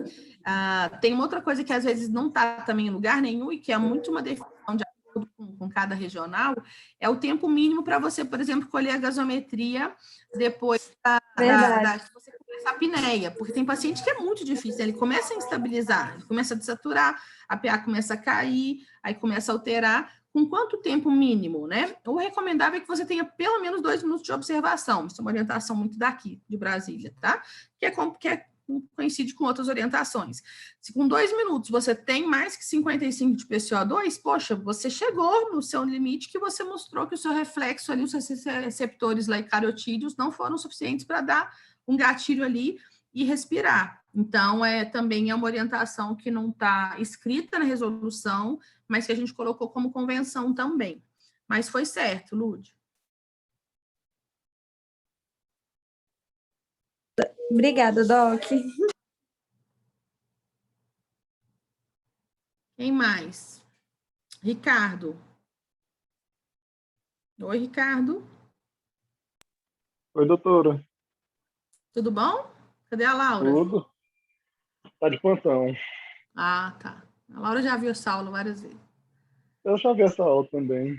Tem uma outra coisa que às vezes não está também em lugar nenhum e que é muito uma definição de acordo com cada regional, é o tempo mínimo para você, por exemplo, colher a gasometria depois que você começa a apneia, porque tem paciente que é muito difícil, ele começa a instabilizar, ele começa a desaturar, a PA começa a cair, aí começa a alterar. Com quanto tempo mínimo, né? O recomendável é que você tenha pelo menos 2 minutos de observação. Isso é uma orientação muito daqui, de Brasília, tá? Que coincide com outras orientações. Se com 2 minutos você tem mais que 55 de PCO2, poxa, você chegou no seu limite que você mostrou que o seu reflexo ali, os seus receptores lá e cariotídeos não foram suficientes para dar um gatilho ali e respirar. Então, também é uma orientação que não está escrita na resolução, mas que a gente colocou como convenção também. Mas foi certo, Lud. Obrigada, Doc. Quem mais? Ricardo. Oi, Ricardo. Oi, doutora. Tudo bom? Cadê a Laura? Tudo. Tá de plantão. Ah, tá. A Laura já viu essa aula várias vezes. Eu já vi essa aula também.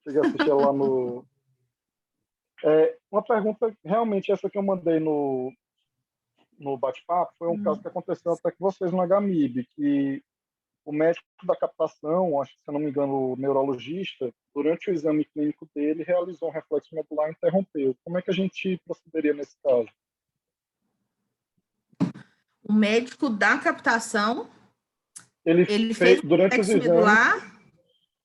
Cheguei a assistir lá no... uma pergunta, realmente, essa que eu mandei no bate-papo, foi um caso que aconteceu até com vocês no HMIB, que o médico da captação, acho que, se eu não me engano, o neurologista, durante o exame clínico dele, realizou um reflexo medular e interrompeu. Como é que a gente procederia nesse caso? O médico da captação, ele fez durante os exames. Medular.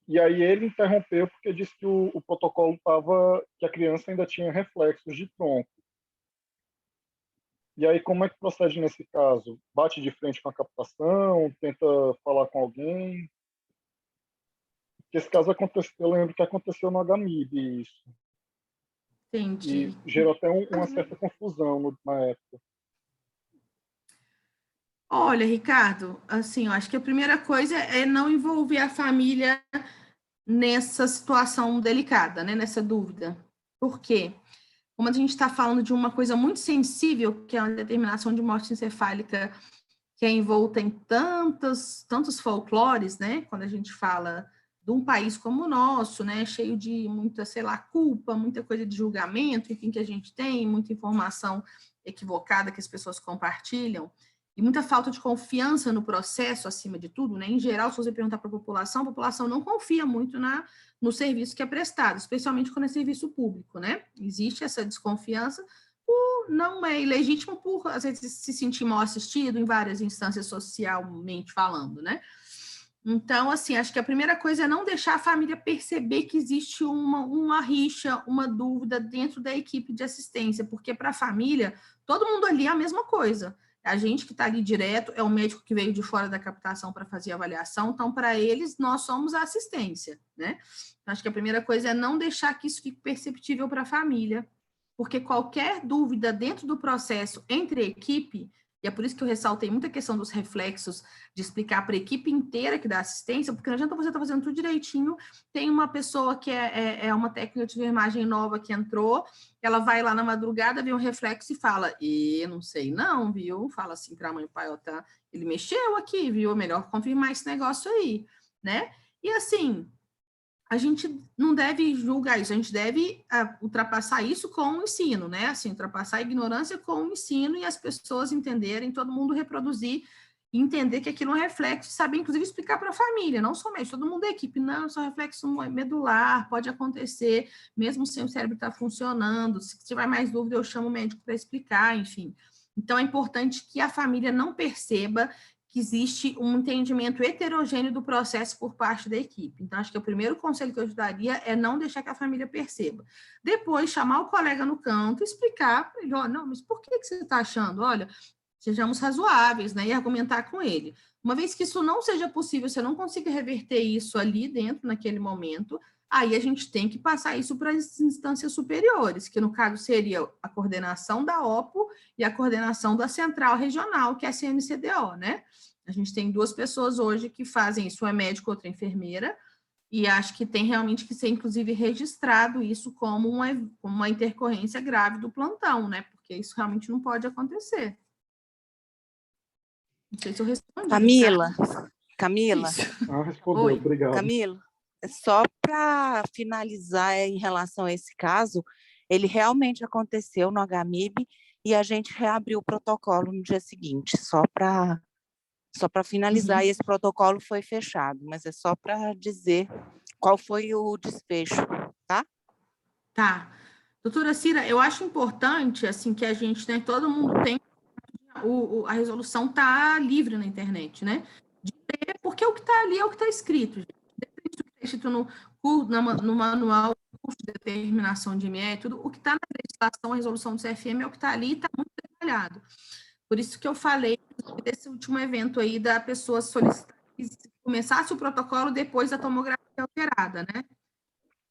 E aí ele interrompeu porque disse que o protocolo estava, que a criança ainda tinha reflexos de tronco. E aí como é que procede nesse caso? Bate de frente com a captação, tenta falar com alguém? Porque esse caso aconteceu, eu lembro que aconteceu no HMIB isso. Entendi. E gerou até uma certa confusão na época. Olha, Ricardo, assim, eu acho que a primeira coisa é não envolver a família nessa situação delicada, né, nessa dúvida. Por quê? Como a gente está falando de uma coisa muito sensível, que é uma determinação de morte encefálica que é envolta em tantos folclores, né, quando a gente fala de um país como o nosso, né, cheio de muita, sei lá, culpa, muita coisa de julgamento, enfim, que a gente tem, muita informação equivocada que as pessoas compartilham, e muita falta de confiança no processo, acima de tudo, né? Em geral, se você perguntar para a população não confia muito no serviço que é prestado, especialmente quando é serviço público, né? Existe essa desconfiança, não é ilegítimo por, às vezes, se sentir mal assistido em várias instâncias socialmente falando, né? Então, assim, acho que a primeira coisa é não deixar a família perceber que existe uma rixa, uma dúvida dentro da equipe de assistência, porque para a família, todo mundo ali é a mesma coisa. A gente que está ali direto é o médico que veio de fora da captação para fazer a avaliação, então, para eles, nós somos a assistência, né? Então, acho que a primeira coisa é não deixar que isso fique perceptível para a família, porque qualquer dúvida dentro do processo entre a equipe, e é por isso que eu ressaltei muita questão dos reflexos, de explicar para a equipe inteira que dá assistência, porque não adianta você estar fazendo tudo direitinho, tem uma pessoa que é uma técnica de enfermagem nova que entrou, ela vai lá na madrugada, vê um reflexo e fala, não sei não, viu? Fala assim para a mãe e pai, ó, tá, ele mexeu aqui, viu? Melhor confirmar esse negócio aí, né? E assim, a gente não deve julgar isso, a gente deve ultrapassar isso com o ensino, né? Assim, ultrapassar a ignorância com o ensino e as pessoas entenderem, todo mundo reproduzir e entender que aquilo é um reflexo, saber, inclusive, explicar para a família, não somente, todo mundo da equipe, não, isso é um reflexo medular, pode acontecer, mesmo sem o cérebro estar funcionando, se tiver mais dúvida, eu chamo o médico para explicar, enfim. Então, é importante que a família não perceba que existe um entendimento heterogêneo do processo por parte da equipe. Então, acho que o primeiro conselho que eu ajudaria é não deixar que a família perceba. Depois, chamar o colega no canto, explicar para ele, ó, não, mas por que você está achando? Olha, sejamos razoáveis, né, e argumentar com ele. Uma vez que isso não seja possível, você não consiga reverter isso ali dentro, naquele momento, aí a gente tem que passar isso para as instâncias superiores, que no caso seria a coordenação da OPO e a coordenação da central regional, que é a CNCDO, né? A gente tem 2 pessoas hoje que fazem isso, uma é médico, outra é enfermeira, e acho que tem realmente que ser, inclusive, registrado isso como uma intercorrência grave do plantão, né? Porque isso realmente não pode acontecer. Não sei se eu respondi. Camila. Respondeu, Oi. obrigado. Camila, só para finalizar em relação a esse caso, ele realmente aconteceu no HMIB e a gente reabriu o protocolo no dia seguinte, só para finalizar, e esse protocolo foi fechado, mas é só para dizer qual foi o desfecho, tá? Tá. Doutora Cira, eu acho importante, assim, que a gente, né, todo mundo tem, a resolução tá livre na internet, né? De ler, porque o que está ali é o que está escrito, gente. Depende do que está escrito no manual, curso de determinação de método, o que está na legislação, a resolução do CFM é o que está ali e está muito detalhado. Por isso que eu falei desse último evento aí da pessoa solicitar que começasse o protocolo depois da tomografia alterada, né?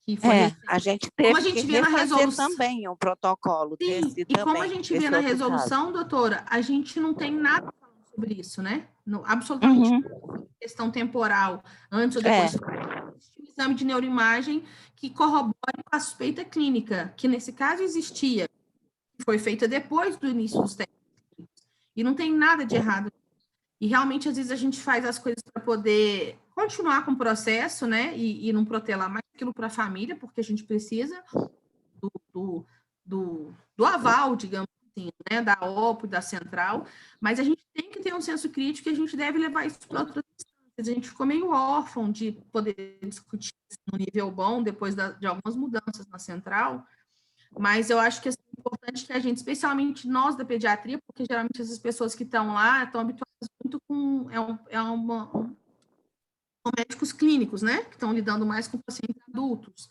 Que foi a gente teve como a gente que vê na refazer resolução também o protocolo. Sim, e como a gente vê na resolução, doutora, a gente não tem nada falando sobre isso, né? Absolutamente questão temporal, antes ou depois. Existe um exame de neuroimagem que corrobore com a suspeita clínica, que nesse caso existia, foi feita depois do início dos testes. E não tem nada de errado. E realmente, às vezes, a gente faz as coisas para poder continuar com o processo, né? E não protelar mais aquilo para a família, porque a gente precisa do aval, digamos assim, né? Da OPO, da central. Mas a gente tem que ter um senso crítico e a gente deve levar isso para outras instâncias. A gente ficou meio órfão de poder discutir no nível bom, depois de algumas mudanças na central. Mas eu acho que é importante que a gente, especialmente nós da pediatria, porque geralmente essas pessoas que estão lá estão habituadas muito com... uma médicos clínicos, né? Que estão lidando mais com pacientes adultos.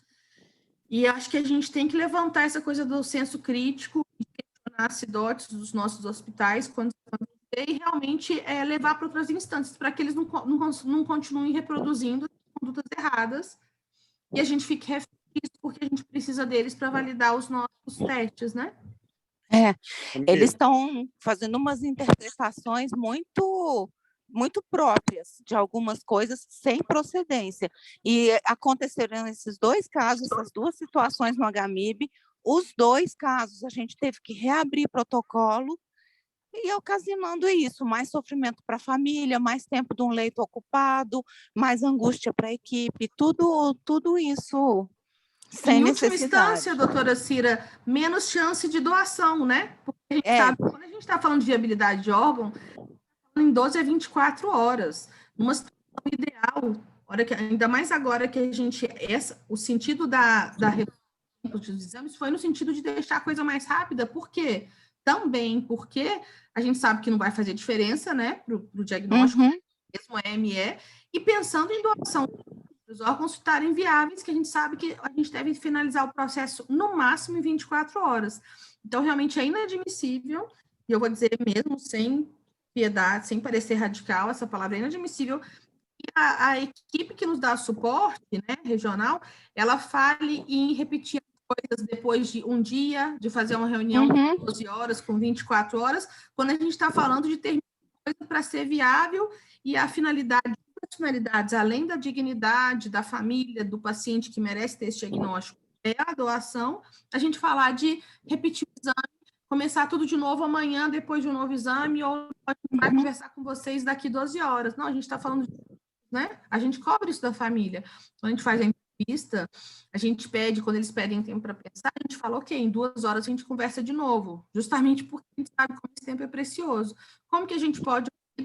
E acho que a gente tem que levantar essa coisa do senso crítico e questionar as CIDOTs dos nossos hospitais e realmente levar para outras instâncias, para que eles não continuem reproduzindo condutas erradas e a gente fique refém disso, porque a gente precisa deles para validar os nossos testes, né? Eles estão fazendo umas interpretações muito próprias de algumas coisas sem procedência. E aconteceram esses 2 casos, essas 2 situações no HMIB. Os 2 casos a gente teve que reabrir protocolo e ocasionando isso, mais sofrimento para a família, mais tempo de um leito ocupado, mais angústia para a equipe, tudo isso sem em última necessidade. instância, doutora Cira, menos chance de doação, né? Porque a gente sabe, quando a gente está falando de viabilidade de órgão, em 12 a 24 horas, numa situação ideal, ainda mais agora que a gente, o sentido da dos exames foi no sentido de deixar a coisa mais rápida, por quê? Também porque a gente sabe que não vai fazer diferença, né, para o diagnóstico, mesmo EME, e pensando em doação, os órgãos estarem viáveis, que a gente sabe que a gente deve finalizar o processo no máximo em 24 horas. Então, realmente é inadmissível, e eu vou dizer mesmo sem piedade, sem parecer radical, essa palavra é inadmissível, que a equipe que nos dá suporte, né, regional, ela fale em repetir coisas depois de um dia, de fazer uma reunião com 12 horas, com 24 horas, quando a gente está falando de ter coisa para ser viável e a finalidade, as finalidades, além da dignidade da família, do paciente que merece ter esse diagnóstico, é a doação, a gente falar de repetir o exame, começar tudo de novo amanhã, depois de um novo exame, ou vai conversar com vocês daqui 12 horas. Não, a gente está falando, né? A gente cobra isso da família. Quando a gente faz a entrevista, a gente pede, quando eles pedem tempo para pensar, a gente fala, ok, em 2 horas a gente conversa de novo, justamente porque a gente sabe como esse tempo é precioso. Como que a gente pode ouvir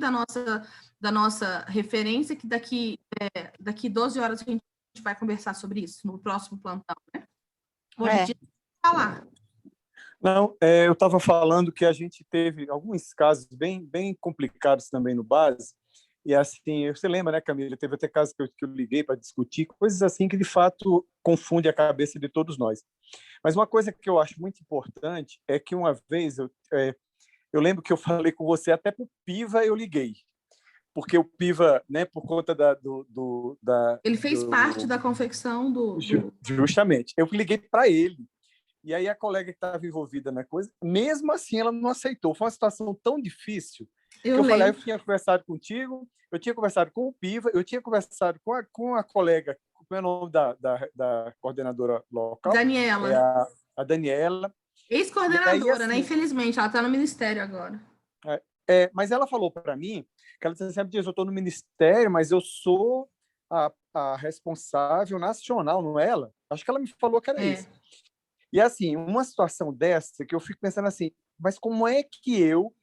da nossa referência, que daqui 12 horas a gente vai conversar sobre isso, no próximo plantão, né? Hoje em dia, falar. Não, eu estava falando que a gente teve alguns casos bem complicados também no base, e assim, você lembra, né, Camila? Teve até casos que eu liguei para discutir, coisas assim que de fato confunde a cabeça de todos nós. Mas uma coisa que eu acho muito importante é que uma vez, eu lembro que eu falei com você, até para o Piva eu liguei, porque o Piva, né, por conta ele fez parte da confecção do... Justamente, eu liguei para ele. E aí a colega que estava envolvida na coisa, mesmo assim, ela não aceitou. Foi uma situação tão difícil que eu falei, eu tinha conversado contigo, eu tinha conversado com o Piva, eu tinha conversado com a colega, como é o nome da coordenadora local? Daniela. A Daniela. Ex-coordenadora, assim, né? Infelizmente, ela está no Ministério agora. Mas ela falou para mim, que ela sempre diz, eu estou no Ministério, mas eu sou a responsável nacional, não é ela? Acho que ela me falou que era isso. E, assim, uma situação dessa que eu fico pensando assim, mas como é que eu,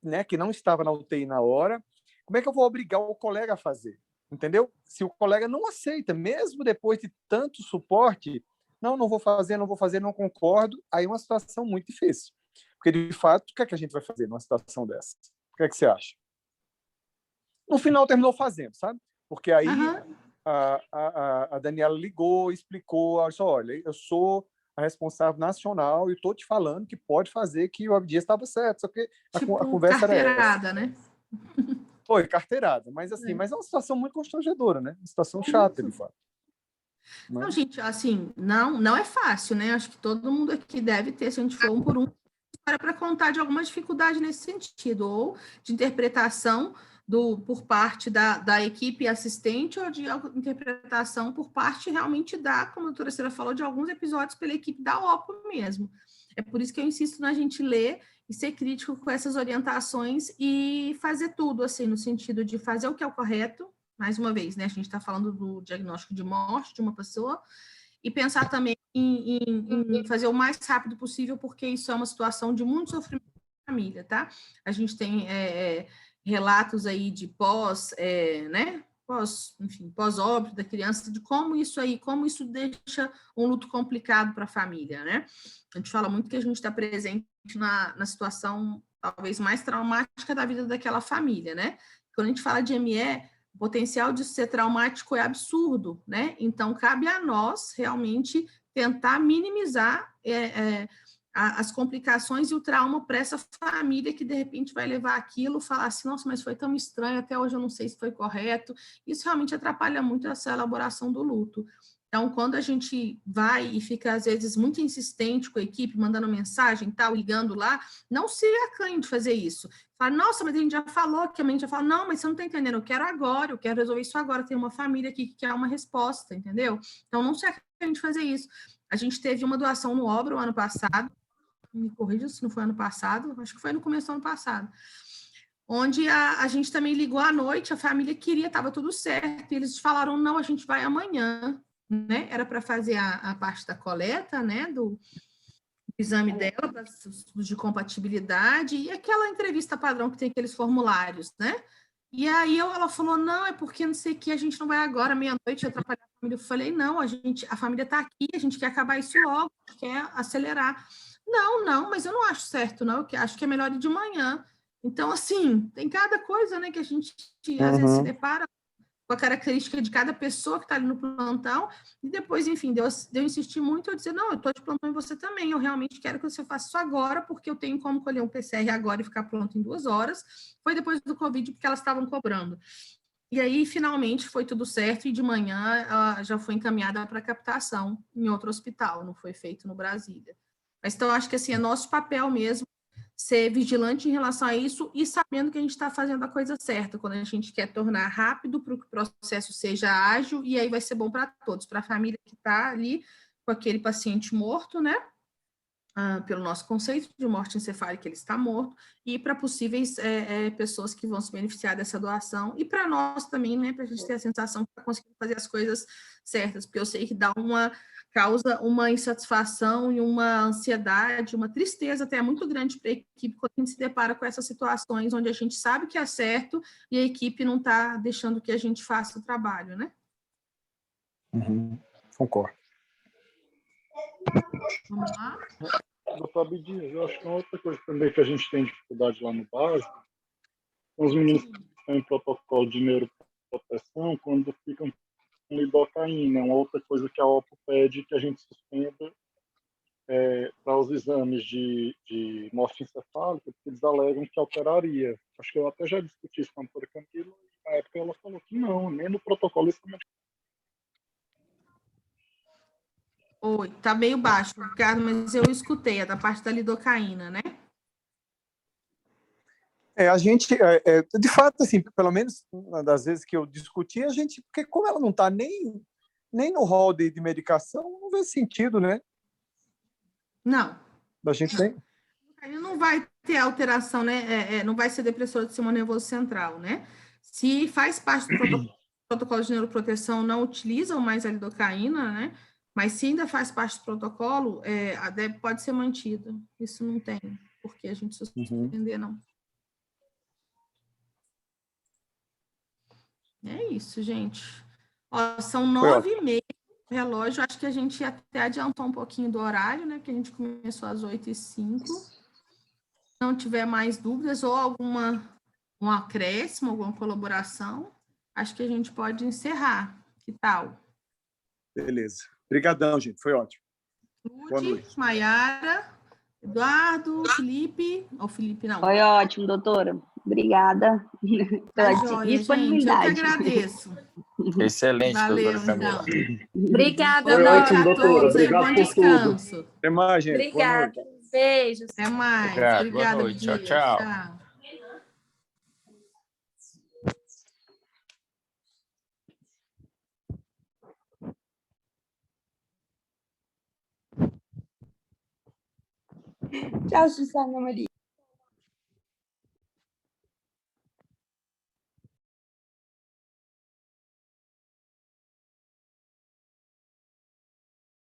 né, que não estava na UTI na hora, como é que eu vou obrigar o colega a fazer? Entendeu? Se o colega não aceita, mesmo depois de tanto suporte, não vou fazer, não concordo, aí é uma situação muito difícil. Porque, de fato, o que é que a gente vai fazer numa situação dessa? O que é que você acha? No final, terminou fazendo, sabe? Porque aí a Daniela ligou, explicou, olha, eu sou a responsável nacional e estou te falando que pode fazer, que o Abdias estava certo, só que tipo, a conversa era essa. Carteirada, né? Foi, carteirada, mas assim, mas é uma situação muito constrangedora, né? Uma situação chata, de fato. Não, gente, assim, não é fácil, né? Acho que todo mundo aqui deve ter, se a gente for um por um, para contar de alguma dificuldade nesse sentido, ou de interpretação por parte da equipe assistente, ou de interpretação por parte realmente como a doutora Cira falou, de alguns episódios pela equipe da OPO mesmo. É por isso que eu insisto na gente ler e ser crítico com essas orientações e fazer tudo, assim, no sentido de fazer o que é o correto, mais uma vez, né? A gente está falando do diagnóstico de morte de uma pessoa, e pensar também em fazer o mais rápido possível, porque isso é uma situação de muito sofrimento da família, tá? A gente tem relatos aí de pós-óbito da criança, de como isso deixa um luto complicado para a família, né? A gente fala muito que a gente está presente na situação talvez mais traumática da vida daquela família, né? Quando a gente fala de ME, O potencial de ser traumático é absurdo, né? Então, cabe a nós realmente tentar minimizar as complicações e o trauma para essa família que, de repente, vai levar aquilo, falar assim, nossa, mas foi tão estranho, até hoje eu não sei se foi correto. Isso realmente atrapalha muito essa elaboração do luto. Então, quando a gente vai e fica, às vezes, muito insistente com a equipe, mandando mensagem, tal, ligando lá, não se acanhe de fazer isso. Fala, nossa, mas a gente já falou, que a gente já fala, não, mas você não está entendendo, eu quero agora, eu quero resolver isso agora, tem uma família aqui que quer uma resposta, entendeu? Então, não se acanhe de fazer isso. A gente teve uma doação no Obra o ano passado, me corrija se não foi ano passado, acho que foi no começo do ano passado, onde a gente também ligou à noite, a família queria, estava tudo certo, e eles falaram, não, a gente vai amanhã, né? Era para fazer a parte da coleta, né, do exame dela, de compatibilidade, e aquela entrevista padrão que tem aqueles formulários, né? E aí ela falou, não, é porque não sei o que, a gente não vai agora, meia-noite, atrapalhar a família. Eu falei, não, a família está aqui, a gente quer acabar isso logo, quer acelerar. Não, mas eu não acho certo, não, eu acho que é melhor ir de manhã. Então, assim, tem cada coisa, né, que a gente às vezes se depara com a característica de cada pessoa que está ali no plantão, e depois, enfim, eu insistir muito, eu dizer, não, eu estou de plantão em você também, eu realmente quero que você faça isso agora, porque eu tenho como colher um PCR agora e ficar pronto em 2 horas. Foi depois do Covid, porque elas estavam cobrando. E aí, finalmente, foi tudo certo, e de manhã já foi encaminhada para captação em outro hospital, não foi feito no Brasília. Mas, então, acho que, assim, é nosso papel mesmo ser vigilante em relação a isso e sabendo que a gente está fazendo a coisa certa, quando a gente quer tornar rápido para que o processo seja ágil, e aí vai ser bom para todos, para a família que está ali com aquele paciente morto, né? Pelo nosso conceito de morte encefálica, ele está morto, e para possíveis pessoas que vão se beneficiar dessa doação, e para nós também, né, para a gente ter a sensação que está conseguindo fazer as coisas certas, porque eu sei que causa uma insatisfação e uma ansiedade, uma tristeza até muito grande para a equipe quando a gente se depara com essas situações onde a gente sabe que é certo e a equipe não está deixando que a gente faça o trabalho, né? Concordo. Vamos lá? Doutor Abdias, eu acho que uma outra coisa também que a gente tem dificuldade lá no básico, são os meninos que estão em protocolo de neuroproteção, quando ficam com lidocaína. Uma outra coisa que a OPO pede que a gente suspenda para os exames de morte encefálica, porque eles alegam que alteraria. Acho que eu até já discuti isso com a doutora Camila, e na época ela falou que não, nem no protocolo isso também. Oi, tá meio baixo, Ricardo, mas eu escutei, é da parte da lidocaína, né? A gente, de fato, assim, pelo menos das vezes que eu discuti, a gente, porque como ela não está nem no rol de medicação, não vê sentido, né? Não. A gente tem. Não vai ter alteração, né? Não vai ser depressor do sistema nervoso central, né? Se faz parte do protocolo de neuroproteção, não utilizam mais a lidocaína, né? Mas se ainda faz parte do protocolo, a DEB pode ser mantida. Isso não tem por que a gente suspender, não. É isso, gente. Ó, são 9h30, relógio. Acho que a gente até adiantou um pouquinho do horário, né? Porque a gente começou às 8h05. Se não tiver mais dúvidas ou um acréscimo, alguma colaboração, acho que a gente pode encerrar. Que tal? Beleza. Obrigadão, gente. Foi ótimo. Ludi, Maiara, Eduardo, Felipe. Ou Felipe, não. Foi ótimo, doutora. Obrigada pela disponibilidade. Gente, eu que agradeço. Excelente, Valeu, doutora Camila. então. Obrigada, Foi ótimo, Boa noite a doutora. todos. Obrigado Bom por descanso. Até mais, gente. Obrigada. Beijos. Até mais. Obrigado. Obrigada, Boa noite. Dias. Tchau. Tchau. Tchau, Susana Maria.